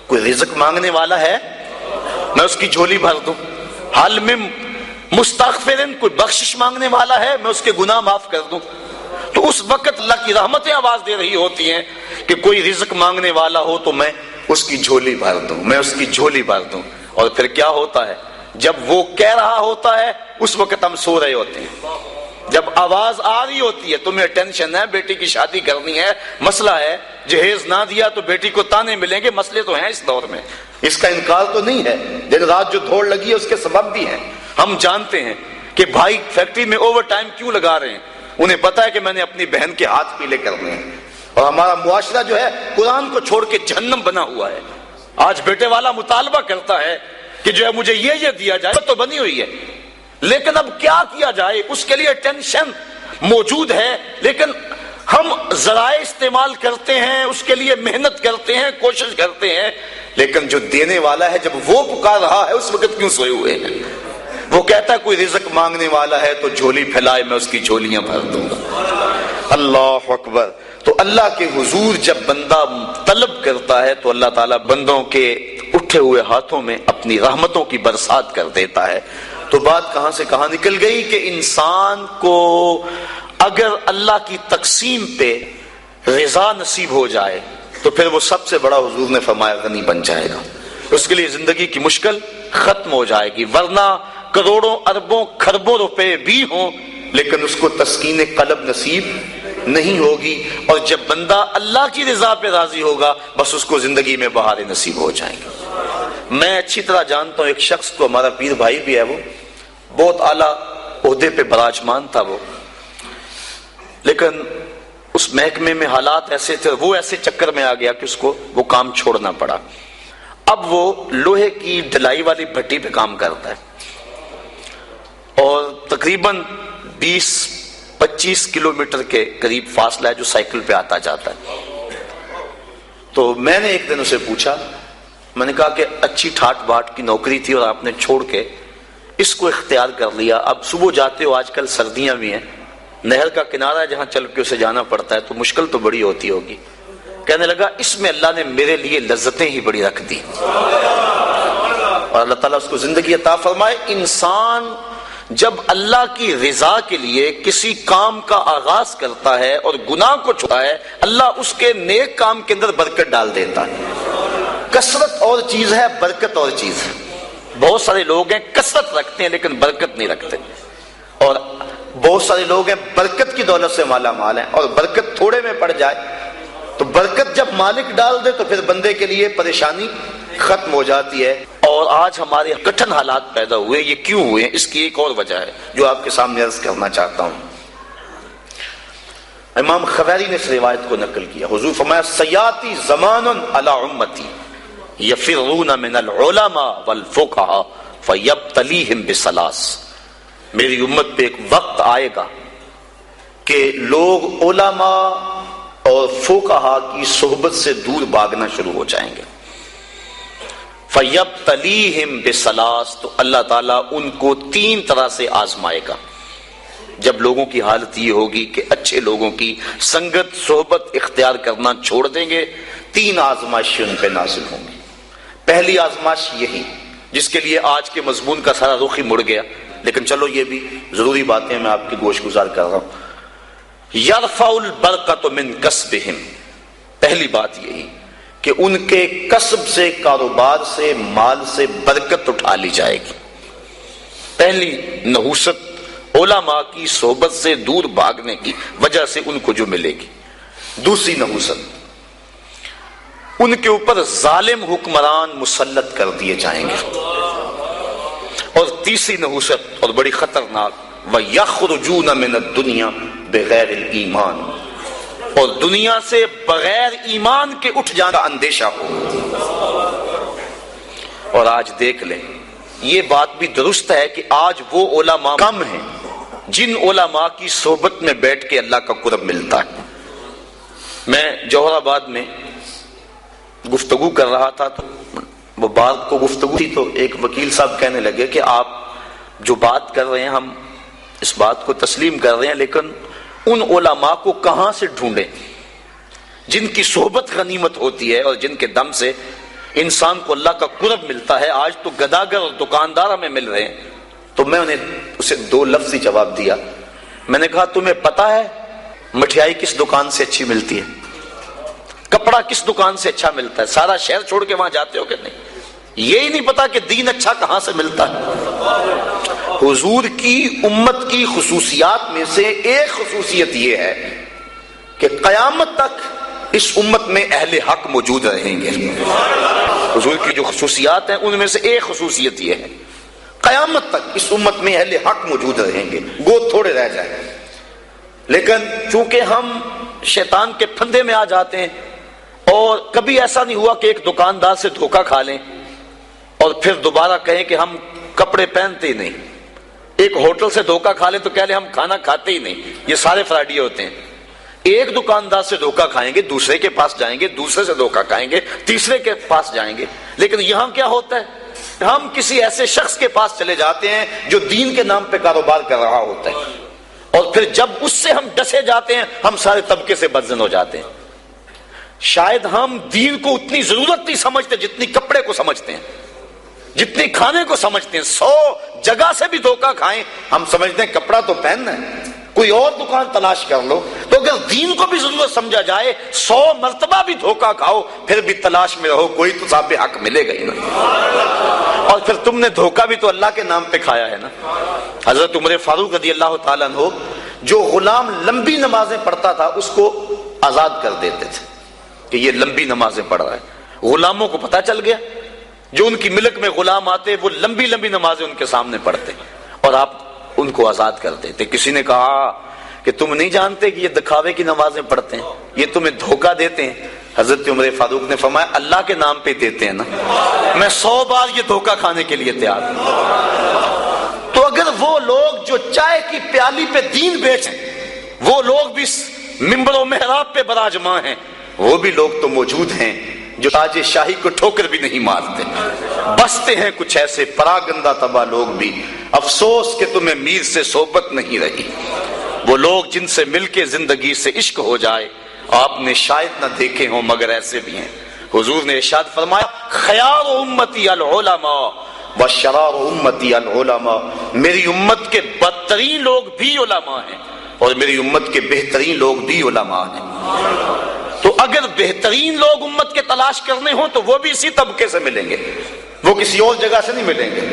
S2: کوئی رزق مانگنے والا ہے میں اس کی جھولی بھر دوں. حل میں مستغفرن, کوئی بخشش مانگنے والا ہے میں اس کے گناہ معاف کر دوں. تو اس وقت اللہ کی رحمتیں آواز دے رہی ہوتی ہیں کہ کوئی رزق مانگنے والا ہو تو میں اس کی جھولی بھر دوں, میں اس کی جھولی بھر دوں. اور پھر کیا ہوتا ہے جب وہ کہہ رہا ہوتا ہے اس وقت ہم سو رہے ہوتے ہیں. جب آواز آ رہی ہوتی ہے تمہیں ٹینشن ہے, بیٹی کی شادی کرنی ہے, مسئلہ ہے, جہیز نہ دیا تو بیٹی کو تانے ملیں گے, مسئلے تو ہیں اس دور میں, اس کا انکار تو نہیں ہے. دن رات جو دوڑ لگی ہے اس کے سبب بھی ہیں. ہم جانتے ہیں کہ بھائی فیکٹری میں اوور ٹائم کیوں لگا رہے ہیں, انہیں پتا ہے کہ میں نے اپنی بہن کے ہاتھ پیلے کرنے ہیں. اور ہمارا معاشرہ جو ہے قرآن کو چھوڑ کے جہنم بنا ہوا ہے. آج بیٹے والا مطالبہ کرتا ہے کہ جو ہے مجھے یہ دیا جائے, تو بنی ہوئی ہے, لیکن اب کیا کیا جائے, اس کے لیے ٹینشن موجود ہے. لیکن ہم ذرائع استعمال کرتے ہیں, اس کے لیے محنت کرتے ہیں, کوشش کرتے ہیں, لیکن جو دینے والا ہے جب وہ پکار رہا ہے اس وقت کیوں سوئے ہوئے ہیں؟ وہ کہتا ہے کوئی رزق مانگنے والا ہے تو جھولی پھیلائے, میں اس کی جھولیاں بھر دوں گا. اللہ اکبر. تو اللہ کے حضور جب بندہ طلب کرتا ہے تو اللہ تعالیٰ بندوں کے اٹھے ہوئے ہاتھوں میں اپنی رحمتوں کی برسات کر دیتا ہے. تو بات کہاں سے کہاں نکل گئی کہ انسان کو اگر اللہ کی تقسیم پہ رضا نصیب ہو جائے تو پھر وہ سب سے بڑا حضور نے فرمایا غنی بن جائے گا. اس کے لیے زندگی کی مشکل ختم ہو جائے گی. ورنہ کروڑوں اربوں خربوں روپے بھی ہوں لیکن اس کو تسکین قلب نصیب نہیں ہوگی. اور جب بندہ اللہ کی رضا پہ راضی ہوگا بس اس کو زندگی میں بہاریں نصیب ہو جائیں گے. میں اچھی طرح جانتا ہوں ایک شخص کو, ہمارا پیر بھائی بھی ہے, وہ بہت اعلیٰ عہدے پہ براجمان تھا وہ, لیکن اس محکمے میں حالات ایسے تھے, وہ ایسے چکر میں آ گیا کہ اس کو وہ کام چھوڑنا پڑا. اب وہ لوہے کی ڈھلائی والی بھٹی پہ کام کرتا ہے اور تقریباً 20-25 کلومیٹر کے قریب فاصلہ ہے جو سائیکل پہ آتا جاتا ہے. تو میں نے ایک دن اسے پوچھا, میں نے کہا کہ اچھی ٹھاٹ باٹ کی نوکری تھی اور آپ نے چھوڑ کے اس کو اختیار کر لیا, اب صبح جاتے ہو, آج کل سردیاں بھی ہیں, نہر کا کنارہ ہے جہاں چل کے اسے جانا پڑتا ہے, تو مشکل تو بڑی ہوتی ہوگی. کہنے لگا اس میں اللہ نے میرے لیے لذتیں ہی بڑی رکھ دی, اور اللہ تعالیٰ اس کو زندگی عطا فرمائے. انسان جب اللہ کی رضا کے لیے کسی کام کا آغاز کرتا ہے اور گناہ کو چھوڑتا ہے, اللہ اس کے نیک کام کے اندر برکت ڈال دیتا ہے. کثرت اور چیز ہے, برکت اور چیز ہے. بہت سارے لوگ ہیں کثرت رکھتے ہیں لیکن برکت نہیں رکھتے, اور بہت سارے لوگ ہیں برکت کی دولت سے مالا مال ہیں، اور برکت تھوڑے میں پڑ جائے تو برکت جب مالک ڈال دے تو پھر بندے کے لیے پریشانی ختم ہو جاتی ہے۔ اور آج ہمارے کٹھن حالات پیدا ہوئے، یہ کیوں ہوئے ہیں؟ اس کی ایک اور وجہ ہے جو آپ کے سامنے عرض کرنا چاہتا ہوں۔ امام خبیری نے اس روایت کو نقل کیا، حضور فرمایا سیاتی زمان علی امتی یفرون من العلماء والفقہاء فیبتلیہم بثلاث، میری امت پہ ایک وقت آئے گا کہ لوگ علماء اور فقہاء کی صحبت سے دور بھاگنا شروع ہو جائیں گے۔ فیبتلیہم بثلاث، تو اللہ تعالیٰ ان کو 3 طرح سے آزمائے گا۔ جب لوگوں کی حالت یہ ہوگی کہ اچھے لوگوں کی سنگت صحبت اختیار کرنا چھوڑ دیں گے، 3 آزمائشیں ان پہ نازل ہوں گی۔ پہلی آزمائش یہی جس کے لیے آج کے مضمون کا سارا رخ ہی مڑ گیا، لیکن چلو یہ بھی ضروری باتیں میں آپ کی گوش گزار کر رہا ہوں۔ یرفع البرکۃ من کسبہم، پہلی بات یہی کہ ان کے کسب سے، کاروبار سے، مال سے برکت اٹھا لی جائے گی۔ پہلی نحوست علماء کی صحبت سے دور بھاگنے کی وجہ سے ان کو جو ملے گی۔ دوسری نحوست، ان کے اوپر ظالم حکمران مسلط کر دیے جائیں گے۔ اور تیسری نحوست اور بڑی خطرناک، وَيَخْرُجُونَ مِنَ الدُّنْيَا بِغَيْرِ الْإِيمَانِ، اور دنیا سے بغیر ایمان کے اٹھ جانے کا اندیشہ ہو۔ اور آج دیکھ لیں، یہ بات بھی درست ہے کہ آج وہ علماء کم ہیں جن علماء کی صحبت میں بیٹھ کے اللہ کا قرب ملتا ہے۔ میں جوہر آباد میں گفتگو کر رہا تھا تو وہ بات کو گفتگو تھی، تو ایک وکیل صاحب کہنے لگے کہ آپ جو بات کر رہے ہیں ہم اس بات کو تسلیم کر رہے ہیں، لیکن ان علماء کو کہاں سے ڈھونڈیں جن کی صحبت غنیمت ہوتی ہے اور جن کے دم سے انسان کو اللہ کا قرب ملتا ہے۔ آج تو گداگر اور دکاندار ہمیں مل رہے ہیں۔ تو میں انہیں اسے 2 لفظی جواب دیا، میں نے کہا تمہیں پتا ہے مٹھائی کس دکان سے اچھی ملتی ہے؟ کپڑا کس دکان سے اچھا ملتا ہے؟ سارا شہر چھوڑ کے وہاں جاتے ہو کہ نہیں؟ یہی نہیں پتا کہ دین اچھا کہاں سے ملتا ہے؟ حضور کی امت کی خصوصیات میں سے ایک خصوصیت یہ ہے کہ قیامت تک اس امت میں اہل حق موجود رہیں گے۔ حضور کی جو خصوصیات ہیں ان میں سے ایک خصوصیت یہ ہے، قیامت تک اس امت میں اہل حق موجود رہیں گے، گو تھوڑے رہ جائیں۔ لیکن چونکہ ہم شیطان کے پھندے میں آ جاتے ہیں، اور کبھی ایسا نہیں ہوا کہ ایک دکاندار سے دھوکہ کھا لیں اور پھر دوبارہ کہیں کہ ہم کپڑے پہنتے ہی نہیں، ایک ہوٹل سے دھوکہ کھا لیں تو کہہ لیں ہم کھانا کھاتے ہی نہیں۔ یہ سارے فراڈی ہوتے ہیں۔ ایک دکاندار سے دھوکہ کھائیں گے، دوسرے کے پاس جائیں گے، دوسرے سے دھوکہ کھائیں گے، تیسرے کے پاس جائیں گے۔ لیکن یہاں کیا ہوتا ہے، ہم کسی ایسے شخص کے پاس چلے جاتے ہیں جو دین کے نام پہ کاروبار کر رہا ہوتا ہے، اور پھر جب اس سے ہم ڈسے جاتے ہیں ہم سارے طبقے سے بدزن ہو جاتے ہیں۔ شاید ہم دین کو اتنی ضرورت نہیں سمجھتے جتنی کپڑے کو سمجھتے ہیں، جتنی کھانے کو سمجھتے ہیں۔ 100 جگہ سے بھی دھوکہ کھائیں ہم سمجھتے ہیں کپڑا تو پہننا ہے، کوئی اور دکان تلاش کر لو۔ تو اگر دین کو بھی ضرورت سمجھا جائے 100 مرتبہ بھی دھوکہ کھاؤ پھر بھی تلاش میں رہو، کوئی تو صاحب حق ملے گا ہی نا۔ اور پھر تم نے دھوکہ بھی تو اللہ کے نام پہ کھایا ہے نا۔ حضرت عمر فاروق رضی اللہ تعالیٰ عنہ جو غلام لمبی نمازیں پڑھتا تھا اس کو آزاد کر دیتے تھے کہ یہ لمبی نمازیں پڑھ رہا ہے۔ غلاموں کو پتہ چل گیا، جو ان کی ملک میں غلام آتے وہ لمبی لمبی نمازیں ان کے سامنے پڑھتے اور آپ ان کو آزاد کر دیتے۔ کسی نے کہا کہ تم نہیں جانتے کہ یہ دکھاوے کی نمازیں پڑھتے ہیں، یہ تمہیں دھوکہ دیتے ہیں؟ حضرت عمر فاروق نے فرمایا اللہ کے نام پہ دیتے ہیں نا، میں 100 بار یہ دھوکہ کھانے کے لیے تیار ہوں۔ تو اگر وہ لوگ جو چائے کی پیالی پہ دین بیچیں، وہ لوگ بھی منبر و محراب پہ براجماں ہیں، وہ بھی لوگ تو موجود ہیں جو تاج شاہی کو ٹھوکر بھی نہیں مارتے۔ بستے ہیں کچھ ایسے پراگندہ تباہ لوگ بھی، افسوس کہ تمہیں میر سے صحبت نہیں رہی۔ وہ لوگ جن سے مل کے زندگی سے عشق ہو جائے آپ نے شاید نہ دیکھے ہوں مگر ایسے بھی ہیں۔ حضور نے ارشاد فرمایا خیار امتی العلماء وشرار امتی العلماء، میری امت کے بدترین لوگ بھی علماء ہیں اور میری امت کے بہترین لوگ بھی علماء ہیں۔ تو اگر بہترین لوگ امت کے تلاش کرنے ہوں تو وہ بھی اسی طبقے سے ملیں گے، وہ کسی اور جگہ سے نہیں ملیں گے۔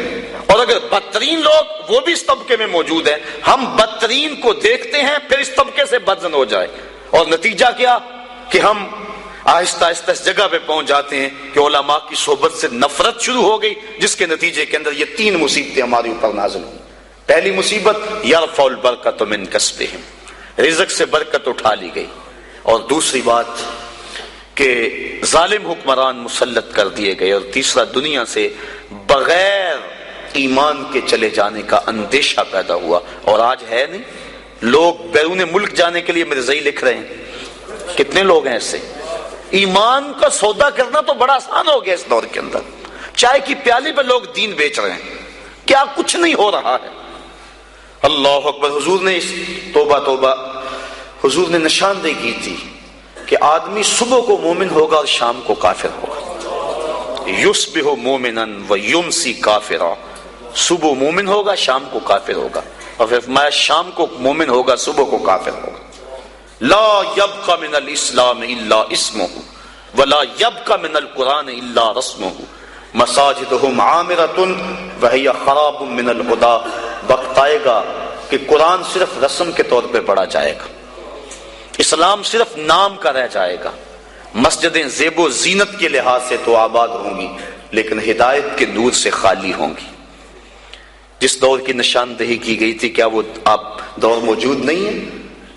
S2: اور اگر بدترین لوگ وہ بھی اس طبقے میں موجود ہیں، ہم بدترین کو دیکھتے ہیں پھر اس طبقے سے بدزن ہو جائے، اور نتیجہ کیا کہ ہم آہستہ آہستہ اس جگہ پہ پہنچ جاتے ہیں کہ علماء کی صحبت سے نفرت شروع ہو گئی، جس کے نتیجے کے اندر یہ 3 مصیبتیں ہمارے اوپر نازل ہوئی۔ پہلی مصیبت یرفع البرکۃ من کسبہم، رزق سے برکت اٹھا لی گئی، اور دوسری بات کہ ظالم حکمران مسلط کر دیے گئے، اور تیسرا دنیا سے بغیر ایمان کے چلے جانے کا اندیشہ پیدا ہوا۔ اور آج ہے نہیں، لوگ بیرون ملک جانے کے لیے مرزائی لکھ رہے ہیں، کتنے لوگ ہیں ایسے؟ ایمان کا سودا کرنا تو بڑا آسان ہو گیا اس دور کے اندر، چائے کی پیالی پہ لوگ دین بیچ رہے ہیں، کیا کچھ نہیں ہو رہا ہے۔ اللہ اکبر۔ حضور نے توبہ توبہ، حضور نے نشاندہی کی تھی کہ آدمی صبح کو مومن ہوگا اور شام کو کافر ہوگا، یصبح مومنا ویمسی کافرا، صبح مومن ہوگا شام کو کافر ہوگا، اور پھر فرمایا شام کو مومن ہوگا صبح کو کافر ہوگا۔ لا يبقى من الاسلام الا اسمه ولا يبقى من القرآن الا رسمه مساجدهم عامرة وهي خراب من الهدى۔ وقت آئے گا کہ قرآن صرف رسم کے طور پہ پڑھا جائے گا، اسلام صرف نام کا رہ جائے گا، مسجدیں زیب و زینت کے لحاظ سے تو آباد ہوں گی لیکن ہدایت کے نور سے خالی ہوں گی۔ جس دور کی نشاندہی کی گئی تھی، کیا وہ اب دور موجود نہیں ہے؟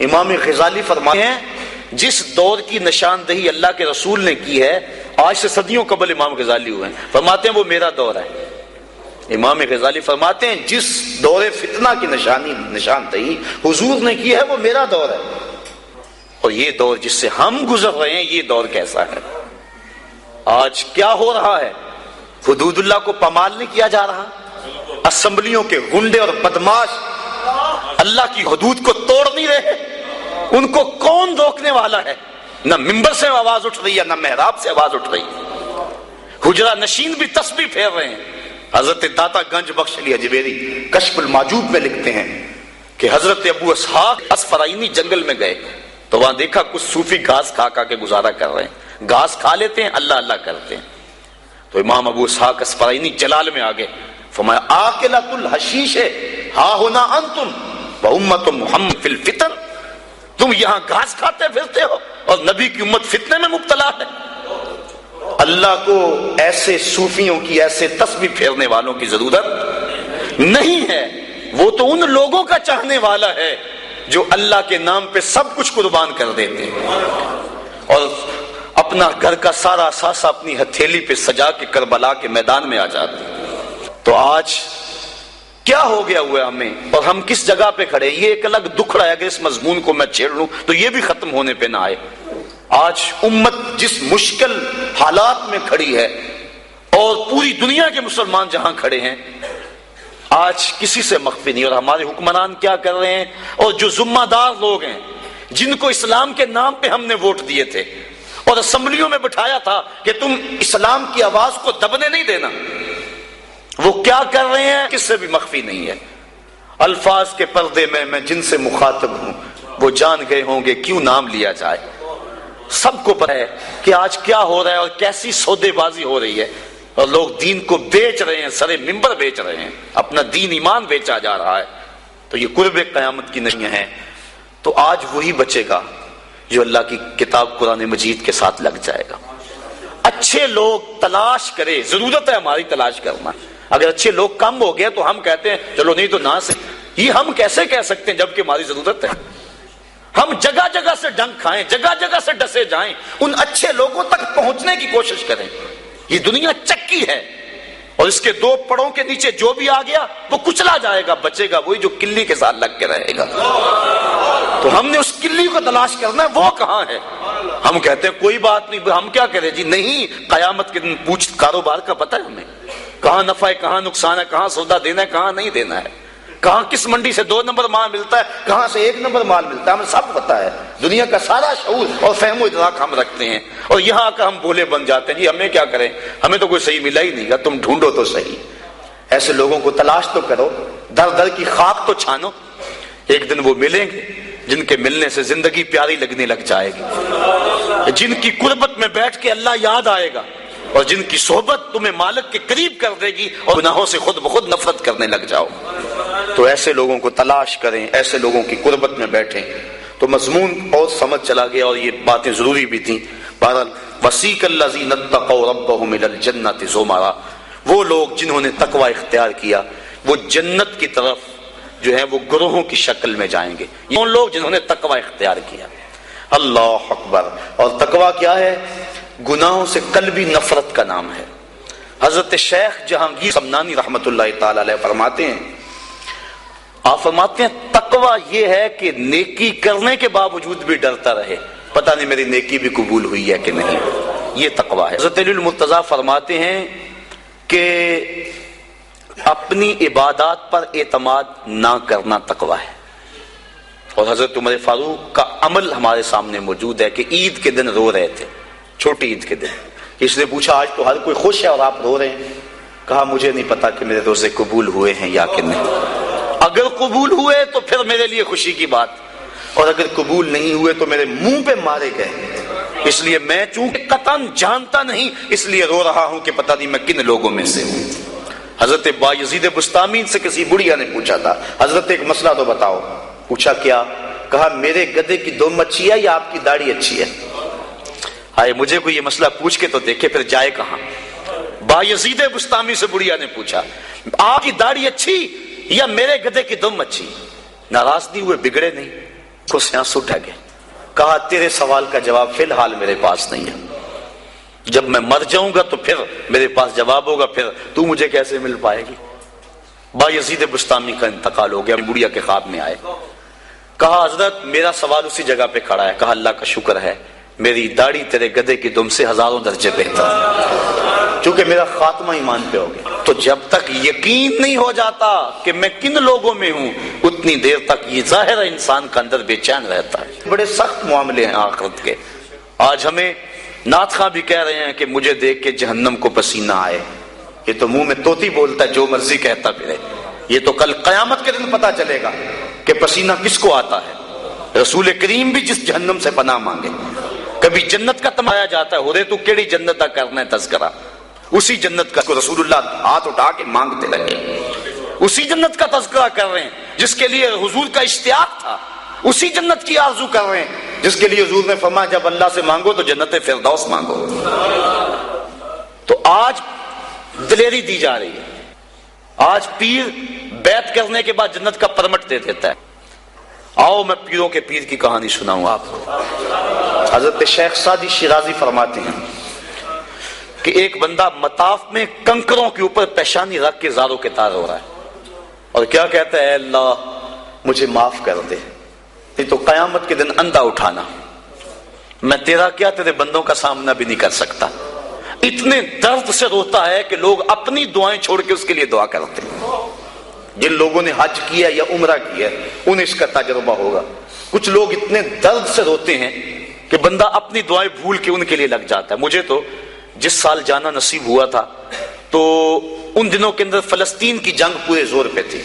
S2: امام غزالی فرماتے ہیں جس دور کی نشاندہی اللہ کے رسول نے کی ہے، آج سے صدیوں قبل امام غزالی ہوئے ہیں، فرماتے ہیں وہ میرا دور ہے۔ امام غزالی فرماتے ہیں جس دور فتنہ کی نشاندہی حضور نے کی ہے وہ میرا دور ہے، اور یہ دور جس سے ہم گزر رہے ہیں یہ دور کیسا ہے؟ آج کیا ہو رہا ہے؟ حدود اللہ کو پامال نہیں کیا جا رہا، اسمبلیوں کے گنڈے اور بدماش اللہ کی حدود کو توڑ نہیں رہے، ان کو کون روکنے والا ہے؟ نہ ممبر سے آواز اٹھ رہی ہے، نہ محراب سے آواز اٹھ رہی ہے، حجرہ نشین بھی تسبیح پھیر رہے ہیں۔ حضرت داتا گنج بخش علی اجمیری کشف الماجوب میں لکھتے ہیں کہ حضرت ابو اسحاق اسفرائینی جنگل میں گئے تو وہاں دیکھا کچھ صوفی گھاس کھا کھا کے گزارا کر رہے ہیں، گھاس کھا لیتے ہیں، اللہ اللہ کرتے ہیں۔ تو امام ابو اسحاق اسفرائینی جلال میں آگے فرمایا آکلۃ الحشیش ہا ہونا انتم وامت محمد فی الفتن، تم یہاں گھاس کھاتے پھرتے ہو اور نبی کی امت فتنے میں مبتلا ہے۔ اللہ کو ایسے صوفیوں کی، ایسے تسبیح پھیرنے والوں کی ضرورت نہیں ہے، وہ تو ان لوگوں کا چاہنے والا ہے جو اللہ کے نام پہ سب کچھ قربان کر دیتے ہیں اور اپنا گھر کا سارا اثاثہ اپنی ہتھیلی پہ سجا کے کربلا کے میدان میں آ جاتے ہیں۔ تو آج کیا ہو گیا ہوا ہے ہمیں، اور ہم کس جگہ پہ کھڑے؟ یہ ایک الگ دکھ رہا ہے، اگر اس مضمون کو میں چھیڑ لوں تو یہ بھی ختم ہونے پہ نہ آئے۔ آج امت جس مشکل حالات میں کھڑی ہے، اور پوری دنیا کے مسلمان جہاں کھڑے ہیں، آج کسی سے مخفی نہیں، اور ہمارے حکمران کیا کر رہے ہیں، اور جو ذمہ دار لوگ ہیں جن کو اسلام کے نام پہ ہم نے ووٹ دیے تھے اور اسمبلیوں میں بٹھایا تھا کہ تم اسلام کی آواز کو دبنے نہیں دینا، وہ کیا کر رہے ہیں کس سے بھی مخفی نہیں ہے۔ الفاظ کے پردے میں جن سے مخاطب ہوں وہ جان گئے ہوں گے کیوں نام لیا جائے۔ سب کو پتہ ہے کہ آج کیا ہو رہا ہے اور کیسی سودے بازی ہو رہی ہے، اور لوگ دین کو بیچ رہے ہیں، سرے ممبر بیچ رہے ہیں، اپنا دین ایمان بیچا جا رہا ہے۔ تو یہ قرب قیامت کی نشانیاں ہیں۔ تو آج وہی بچے گا جو اللہ کی کتاب قرآن مجید کے ساتھ لگ جائے گا۔ اچھے لوگ تلاش کرے، ضرورت ہے ہماری تلاش کرنا۔ اگر اچھے لوگ کم ہو گئے تو ہم کہتے ہیں چلو نہیں تو نہ سے، یہ ہم کیسے کہہ سکتے ہیں جبکہ ہماری ضرورت ہے؟ ہم جگہ جگہ سے ڈنک کھائیں، جگہ جگہ سے ڈسے جائیں، ان اچھے لوگوں تک پہنچنے کی کوشش کریں۔ یہ دنیا چکی ہے، اور اس کے دو پڑوں کے نیچے جو بھی آ گیا وہ کچلا جائے گا، بچے گا وہی جو کلی کے ساتھ لگ کے رہے گا۔ تو ہم نے اس کلی کو تلاش کرنا ہے، وہ کہاں ہے؟ ہم کہتے ہیں کوئی بات نہیں، ہم کیا کریں جی؟ نہیں، قیامت کے دن پوچھ کاروبار کا پتہ ہے ہمیں، کہاں نفع ہے کہاں نقصان ہے، کہاں سودا دینا ہے کہاں نہیں دینا ہے، کہاں کس منڈی سے 2 نمبر مال ملتا ہے کہاں سے 1 نمبر مال ملتا ہے، ہمیں سب پتہ ہے۔ دنیا کا سارا شعور اور فہم و ادراک ہم رکھتے ہیں، اور یہاں آ کر ہم بولے بن جاتے ہیں جی ہمیں کیا کریں، ہمیں تو کوئی صحیح ملا ہی نہیں گا، تم ڈھونڈو تو صحیح۔ ایسے لوگوں کو تلاش تو کرو، در در کی خاک تو چھانو، ایک دن وہ ملیں گے جن کے ملنے سے زندگی پیاری لگنے لگ جائے گی، جن کی قربت میں بیٹھ کے اللہ یاد آئے گا، اور جن کی صحبت تمہیں مالک کے قریب کر دے گی اور گناہوں سے خود بخود نفرت کرنے لگ جاؤ۔ تو ایسے لوگوں کو تلاش کریں، ایسے لوگوں کی قربت میں بیٹھیں۔ تو مضمون اور سمجھ چلا گیا اور یہ باتیں ضروری بھی تھیں۔ بہرحال وسیق الذین اتقوا ربهم الی الجنۃ زمرا، وہ لوگ جنہوں نے تقوی اختیار کیا وہ جنت کی طرف جو ہے وہ گروہوں کی شکل میں جائیں گے۔ یہ ان لوگ جنہوں نے تقوی اختیار کیا۔ اللہ اکبر۔ اور تقوی کیا ہے؟ گناہوں سے قلبی نفرت کا نام ہے۔ حضرت شیخ جہانگیر سمنانی رحمۃ اللہ تعالی علیہ فرماتے ہیں، آپ فرماتے ہیں تقوی یہ ہے کہ نیکی کرنے کے باوجود بھی ڈرتا رہے، پتہ نہیں میری نیکی بھی قبول ہوئی ہے کہ نہیں، یہ تقوی ہے۔ حضرت علی المرتضیٰ فرماتے ہیں کہ اپنی عبادات پر اعتماد نہ کرنا تقوی ہے۔ اور حضرت عمر فاروق کا عمل ہمارے سامنے موجود ہے کہ عید کے دن رو رہے تھے، چھوٹی عید کے دن۔ اس نے پوچھا آج تو ہر کوئی خوش ہے اور آپ رو رہے ہیں؟ کہا مجھے نہیں پتا کہ میرے روزے قبول ہوئے ہیں یا کہ نہیں، اگر قبول ہوئے تو پھر میرے لیے خوشی کی بات، اور اگر قبول نہیں ہوئے تو میرے منہ پہ مارے گئے، اس لیے میں چونکہ قطعاً جانتا نہیں اس لیے رو رہا ہوں کہ پتہ نہیں میں کن لوگوں میں سے ہوں۔ حضرت بایزید بستامی سے کسی بڑھیا نے پوچھا تھا، حضرت ایک مسئلہ تو بتاؤ۔ پوچھا کیا؟ کہا میرے گدھے کی دم اچھی ہے یا آپ کی داڑھی اچھی ہے؟ ہائے مجھے کوئی یہ مسئلہ پوچھ کے تو دیکھے پھر جائے کہاں۔ بایزید بستامی سے بڑھیا نے پوچھا آپ کی داڑھی اچھی یا میرے گدھے کی دم اچھی؟ ناراض نہیں ہوئے، بگڑے نہیں، کو آنسو ڈھگے۔ کہا تیرے سوال کا جواب فی الحال میرے پاس نہیں ہے، جب میں مر جاؤں گا تو پھر میرے پاس جواب ہوگا، پھر تو مجھے کیسے مل پائے گی۔ بایزید بستامی کا انتقال ہو گیا، بڑھیا کے خواب میں آئے۔ کہا حضرت میرا سوال اسی جگہ پہ کھڑا ہے۔ کہا اللہ کا شکر ہے میری داڑھی تیرے گدھے کی دم سے ہزاروں درجے بہتر ہے، چونکہ میرا خاتمہ ایمان پہ ہو گیا۔ تو جب تک یقین نہیں ہو جاتا کہ میں کن لوگوں میں ہوں اتنی دیر تک یہ ظاہر انسان کا اندر بے چین رہتا ہے۔ بڑے سخت معاملے ہیں آخرت کے۔ آج ہمیں نعت خواں بھی کہہ رہے ہیں کہ مجھے دیکھ کے جہنم کو پسینہ آئے، یہ تو منہ میں طوطی بولتا ہے، جو مرضی کہتا پھرے۔ یہ تو کل قیامت کے دن پتا چلے گا کہ پسینہ کس کو آتا ہے۔ رسول کریم بھی جس جہنم سے پناہ مانگے، کبھی جنت کا تمایا جاتا ہے، ہو رے تو کیڑی جنت کا کرنا ہے تذکرہ، اسی جنت کا رسول اللہ ہاتھ اٹھا کے مانگتے لگے، اسی جنت کا تذکرہ کر رہے ہیں جس کے لیے حضور کا اشتیاق تھا، اسی جنت کی آرزو کر رہے ہیں جس کے لیے حضور نے فرمایا جب اللہ سے مانگو تو جنت فردوس مانگو۔ تو آج دلیری دی جا رہی ہے، آج پیر بیعت کرنے کے بعد جنت کا پرمٹ دے دیتا ہے۔ آؤ میں پیروں کے پیر کی کہانی سناؤں آپ کو۔ حضرت شیخ سعدی شیرازی فرماتے ہیں کہ ایک بندہ مطاف میں کنکروں کے اوپر پیشانی رکھ کے زاروں کے تار ہو رہا ہے اور کیا کہتا ہے، اے اللہ مجھے معاف کر دے، نہیں تو قیامت کے دن اندھا اٹھانا، میں تیرا کیا تیرے بندوں کا سامنا بھی نہیں کر سکتا۔ اتنے درد سے روتا ہے کہ لوگ اپنی دعائیں چھوڑ کے اس کے لیے دعا کرتے ہیں۔ جن لوگوں نے حج کیا یا عمرہ کیا انہیں اس کا تجربہ ہوگا۔ کچھ لوگ اتنے درد سے روتے ہیں کہ بندہ اپنی دعائیں بھول کے ان کے لیے لگ جاتا ہے۔ مجھے تو جس سال جانا نصیب ہوا تھا تو ان دنوں کے اندر فلسطین کی جنگ پورے زور پہ تھی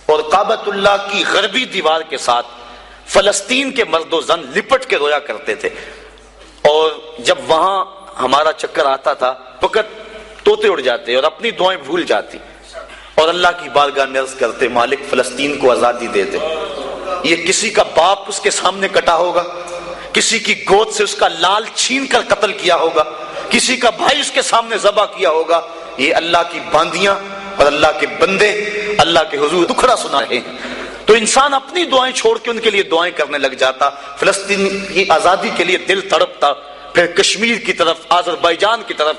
S2: اور کعبۃ اللہ کی غربی دیوار کے ساتھ فلسطین کے مرد و زن لپٹ کے رویا کرتے تھے، اور جب وہاں ہمارا چکر آتا تھا فقط طوطے اڑ جاتے اور اپنی دعائیں بھول جاتی اور اللہ کی بارگاہ میں عرض کرتے مالک فلسطین کو آزادی دے دے۔ یہ کسی کا باپ اس کے سامنے کٹا ہوگا، کسی کی گود سے اس کا لال چھین کر قتل کیا ہوگا، کسی کا بھائی اس کے سامنے ذبح کیا ہوگا، یہ اللہ کی باندیاں اور اللہ کے بندے اللہ کے حضور دکھڑا سنا رہے ہیں۔ تو انسان اپنی دعائیں چھوڑ کے ان کے لیے دعائیں کرنے لگ جاتا۔ فلسطین کی آزادی کے لیے دل تڑپتا، پھر کشمیر کی طرف، آذربائیجان کی طرف،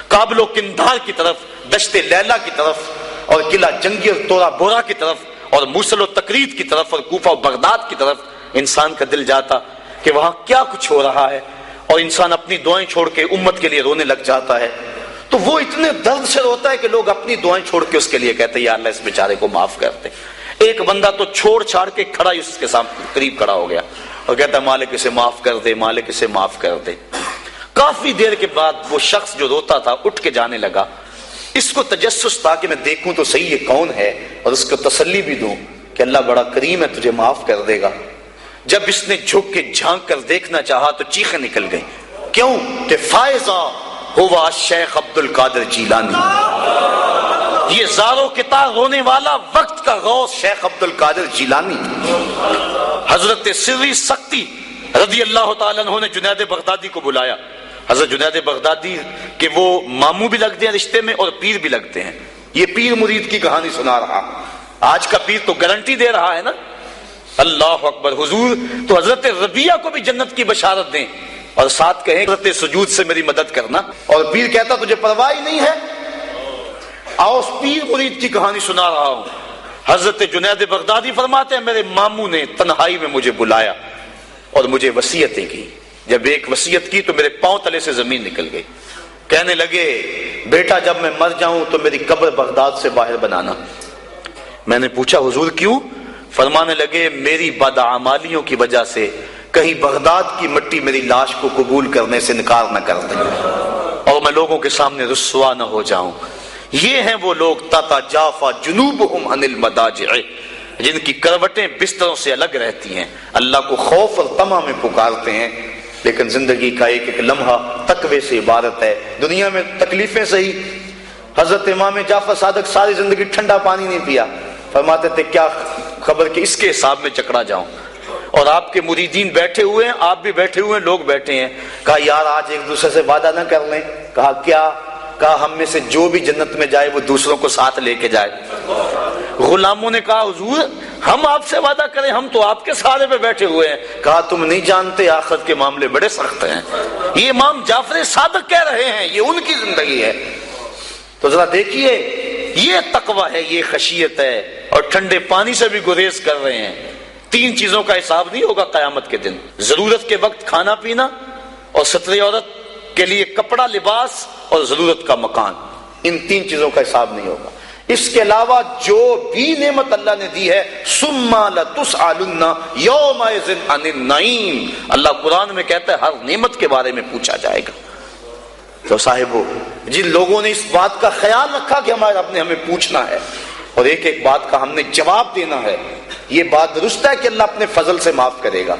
S2: کابل و قندھار کی طرف، دشت لیلا کی طرف اور قلعہ جنگی اور تورا بورا کی طرف اور موصل و تقرید کی طرف اور کوفہ و بغداد کی طرف انسان کا دل جاتا کہ وہاں کیا کچھ ہو رہا ہے، اور انسان اپنی دعائیں چھوڑ کے امت کے لیے رونے لگ جاتا ہے۔ تو وہ اتنے درد سے روتا ہے کہ لوگ اپنی دعائیں چھوڑ کے اس کے لیے کہتے ہیں یا اللہ اس بیچارے کو معاف کر دے۔ ایک بندہ تو چھوڑ چھاڑ کے کھڑا ہی اس کے سامنے قریب کھڑا ہو گیا اور کہتا ہے مالک اسے معاف کر دے، مالک اسے معاف کر دے۔ کافی دیر کے بعد وہ شخص جو روتا تھا اٹھ کے جانے لگا۔ اس کو تجسس تھا کہ میں دیکھوں تو صحیح یہ کون ہے اور اس کو تسلی بھی دوں کہ اللہ بڑا کریم ہے، تجھے معاف کر دے گا۔ جب اس نے جھک کے جھانک کر دیکھنا چاہا تو چیخیں نکل گئیں۔ کیوں کہ فائزہ ہوا شیخ عبد القادر جیلانی. یہ زاروں کے تار رونے والا وقت کا غوث شیخ عبد القادر جیلانی. حضرت سری سختی رضی اللہ تعالیٰ عنہ نے جنید بغدادی کو بلایا. حضرت جنید بغدادی کے وہ ماموں بھی لگتے ہیں رشتے میں اور پیر بھی لگتے ہیں. یہ پیر مرید کی کہانی سنا رہا. آج کا پیر تو گارنٹی دے رہا ہے نا. اللہ اکبر. حضور تو حضرت ربیہ کو بھی جنت کی بشارت دیں اور ساتھ کہیں حضرت سجود سے میری مدد کرنا. اور پیر کہتا تجھے پرواہ ہی نہیں ہے. آؤ اس پیر مرید کی کہانی سنا رہا ہوں. حضرت جنید بغدادی فرماتے ہیں میرے ماموں نے تنہائی میں مجھے بلایا اور مجھے وصیتیں کی. جب ایک وصیت کی تو میرے پاؤں تلے سے زمین نکل گئی. کہنے لگے بیٹا جب میں مر جاؤں تو میری قبر بغداد سے باہر بنانا. میں نے پوچھا حضور کیوں؟ فرمانے لگے میری بدعمالیوں کی وجہ سے کہیں بغداد کی مٹی میری لاش کو قبول کرنے سے انکار نہ کر دے اور میں لوگوں کے سامنے رسوا نہ ہو جاؤں. یہ ہیں وہ لوگ تتجافا جنوبہم عن المضاجع، جن کی کروٹیں بستروں سے الگ رہتی ہیں، اللہ کو خوف اور طمع میں پکارتے ہیں، لیکن زندگی کا ایک ایک لمحہ تقوی سے عبارت ہے. دنیا میں تکلیفیں سہی. حضرت امام جعفر صادق ساری زندگی ٹھنڈا پانی نہیں پیا. فرماتے تھے کیا خبر کہ اس کے حساب میں چکرا جاؤں. اور آپ کے مریدین بیٹھے ہوئے ہیں، آپ بھی بیٹھے ہوئے ہیں، لوگ بیٹھے ہیں. کہا یار آج ایک دوسرے سے وعدہ نہ کر لیں. کہا کیا؟ کہا ہم میں سے جو بھی جنت میں جائے وہ دوسروں کو ساتھ لے کے جائے. غلاموں نے کہا حضور ہم آپ سے وعدہ کریں، ہم تو آپ کے سہارے پہ بیٹھے ہوئے ہیں. کہا تم نہیں جانتے آخرت کے معاملے بڑے سخت ہیں. یہ امام جعفر صادق کہہ رہے ہیں، یہ ان کی زندگی ہے. تو ذرا دیکھیے یہ تقوی ہے، یہ خشیت ہے. اور ٹھنڈے پانی سے بھی گریز کر رہے ہیں. 3 چیزوں کا حساب نہیں ہوگا قیامت کے دن. ضرورت کے وقت کھانا پینا، اور ستر عورت کے لیے کپڑا لباس، اور ضرورت کا مکان. ان 3 چیزوں کا حساب نہیں ہوگا. اس کے علاوہ جو بھی نعمت اللہ نے دی ہے ثم لتسألن یومئذ عن النعیم، اللہ قرآن میں کہتا ہے ہر نعمت کے بارے میں پوچھا جائے گا. تو صاحبو جن لوگوں نے اس بات کا خیال رکھا کہ ہمارے رب نے ہمیں پوچھنا ہے اور ایک ایک بات کا ہم نے جواب دینا ہے، یہ بات درست ہے کہ اللہ اپنے فضل سے معاف کرے گا.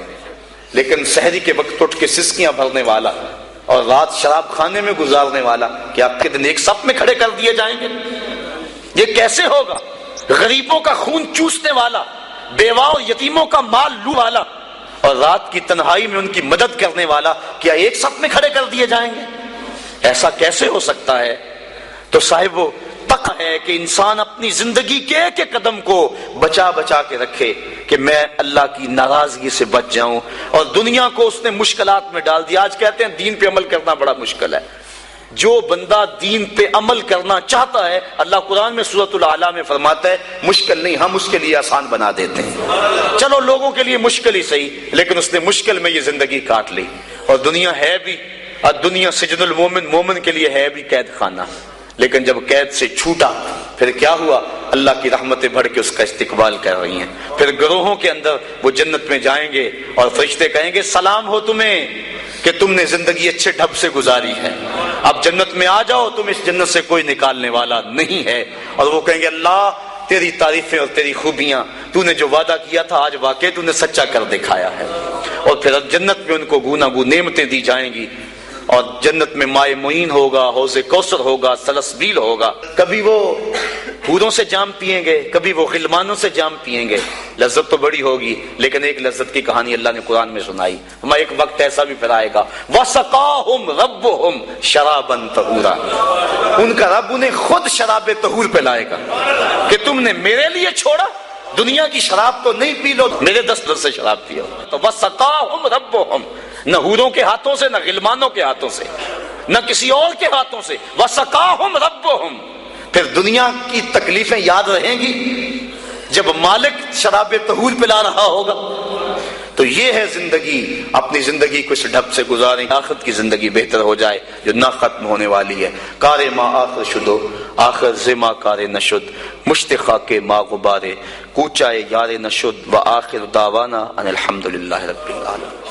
S2: لیکن سحری کے وقت اٹھ کے سسکیاں بھرنے والا اور رات شراب خانے میں گزارنے والا کیا آپ کے دن ایک صف میں کھڑے کر دیے جائیں گے؟ یہ کیسے ہوگا؟ غریبوں کا خون چوسنے والا، بیوہ اور یتیموں کا مال لو والا، اور رات کی تنہائی میں ان کی مدد کرنے والا کیا ایک صف میں کھڑے کر دیے جائیں گے؟ ایسا کیسے ہو سکتا ہے؟ تو صاحب وہ تقویٰ ہے کہ انسان اپنی زندگی کے ایک ایک قدم کو بچا بچا کے رکھے کہ میں اللہ کی ناراضگی سے بچ جاؤں. اور دنیا کو اس نے مشکلات میں ڈال دیا. آج کہتے ہیں دین پہ عمل کرنا بڑا مشکل ہے. جو بندہ دین پہ عمل کرنا چاہتا ہے اللہ قرآن میں سورۃ الاعلیٰ میں فرماتا ہے مشکل نہیں، ہم اس کے لیے آسان بنا دیتے ہیں. چلو لوگوں کے لیے مشکل ہی صحیح، لیکن اس نے مشکل میں یہ زندگی کاٹ لی. اور دنیا ہے بھی، دنیا سجن المومن، مومن کے لیے ہے بھی قید خانہ. لیکن جب قید سے چھوٹا پھر کیا ہوا؟ اللہ کی رحمتیں بڑھ کے اس کا استقبال کر رہی ہیں. پھر گروہوں کے اندر وہ جنت میں جائیں گے اور فرشتے کہیں گے سلام ہو تمہیں کہ تم نے زندگی اچھے ڈھب سے گزاری ہے، اب جنت میں آ جاؤ، تم اس جنت سے کوئی نکالنے والا نہیں ہے. اور وہ کہیں گے اللہ تیری تعریفیں اور تیری خوبیاں، تو نے جو وعدہ کیا تھا آج واقعی تو نے سچا کر دکھایا ہے. اور پھر جنت میں ان کو گوناگو نعمتیں دی جائیں گی. اور جنت میں مائے معین ہوگا، حوض کوثر ہوگا، سلسبیل ہوگا. کبھی وہ حوروں سے جام پیئیں گے، کبھی وہ غلمانوں سے جام پیئیں گے. لذت تو بڑی ہوگی، لیکن ایک لذت کی کہانی اللہ نے قرآن میں سنائی. ہمیں ایک وقت ایسا بھی پھر آئے گا وَسَقَاهُمْ رَبُّهُمْ شَرَابًا طَهُورًا، ان کا رب انہیں خود شراب طہور پلائے گا کہ تم نے میرے لیے چھوڑا، دنیا کی شراب تو نہیں پی لو، میرے دستور سے شراب پیو. تو وَسَقَاهُمْ رَبُّهُمْ، نہ حوروں کے ہاتھوں سے، نہ غلمانوں کے ہاتھوں سے، نہ کسی اور کے ہاتھوں سے. وَسَقَاهُمْ رَبُّهُمْ. پھر دنیا کی تکلیفیں یاد رہیں گی جب مالک شراب طہور پلا رہا ہوگا. تو یہ ہے زندگی. اپنی زندگی کو اس ڈھب سے گزاریں، آخرت کی زندگی بہتر ہو جائے جو نہ ختم ہونے والی ہے. کار ما آخر شدو آخر زما کار نشد، مشتخا کے ما غبارے کوچائے یار نشد، و آخر دعوانا ان الحمدللہ رب العالمین.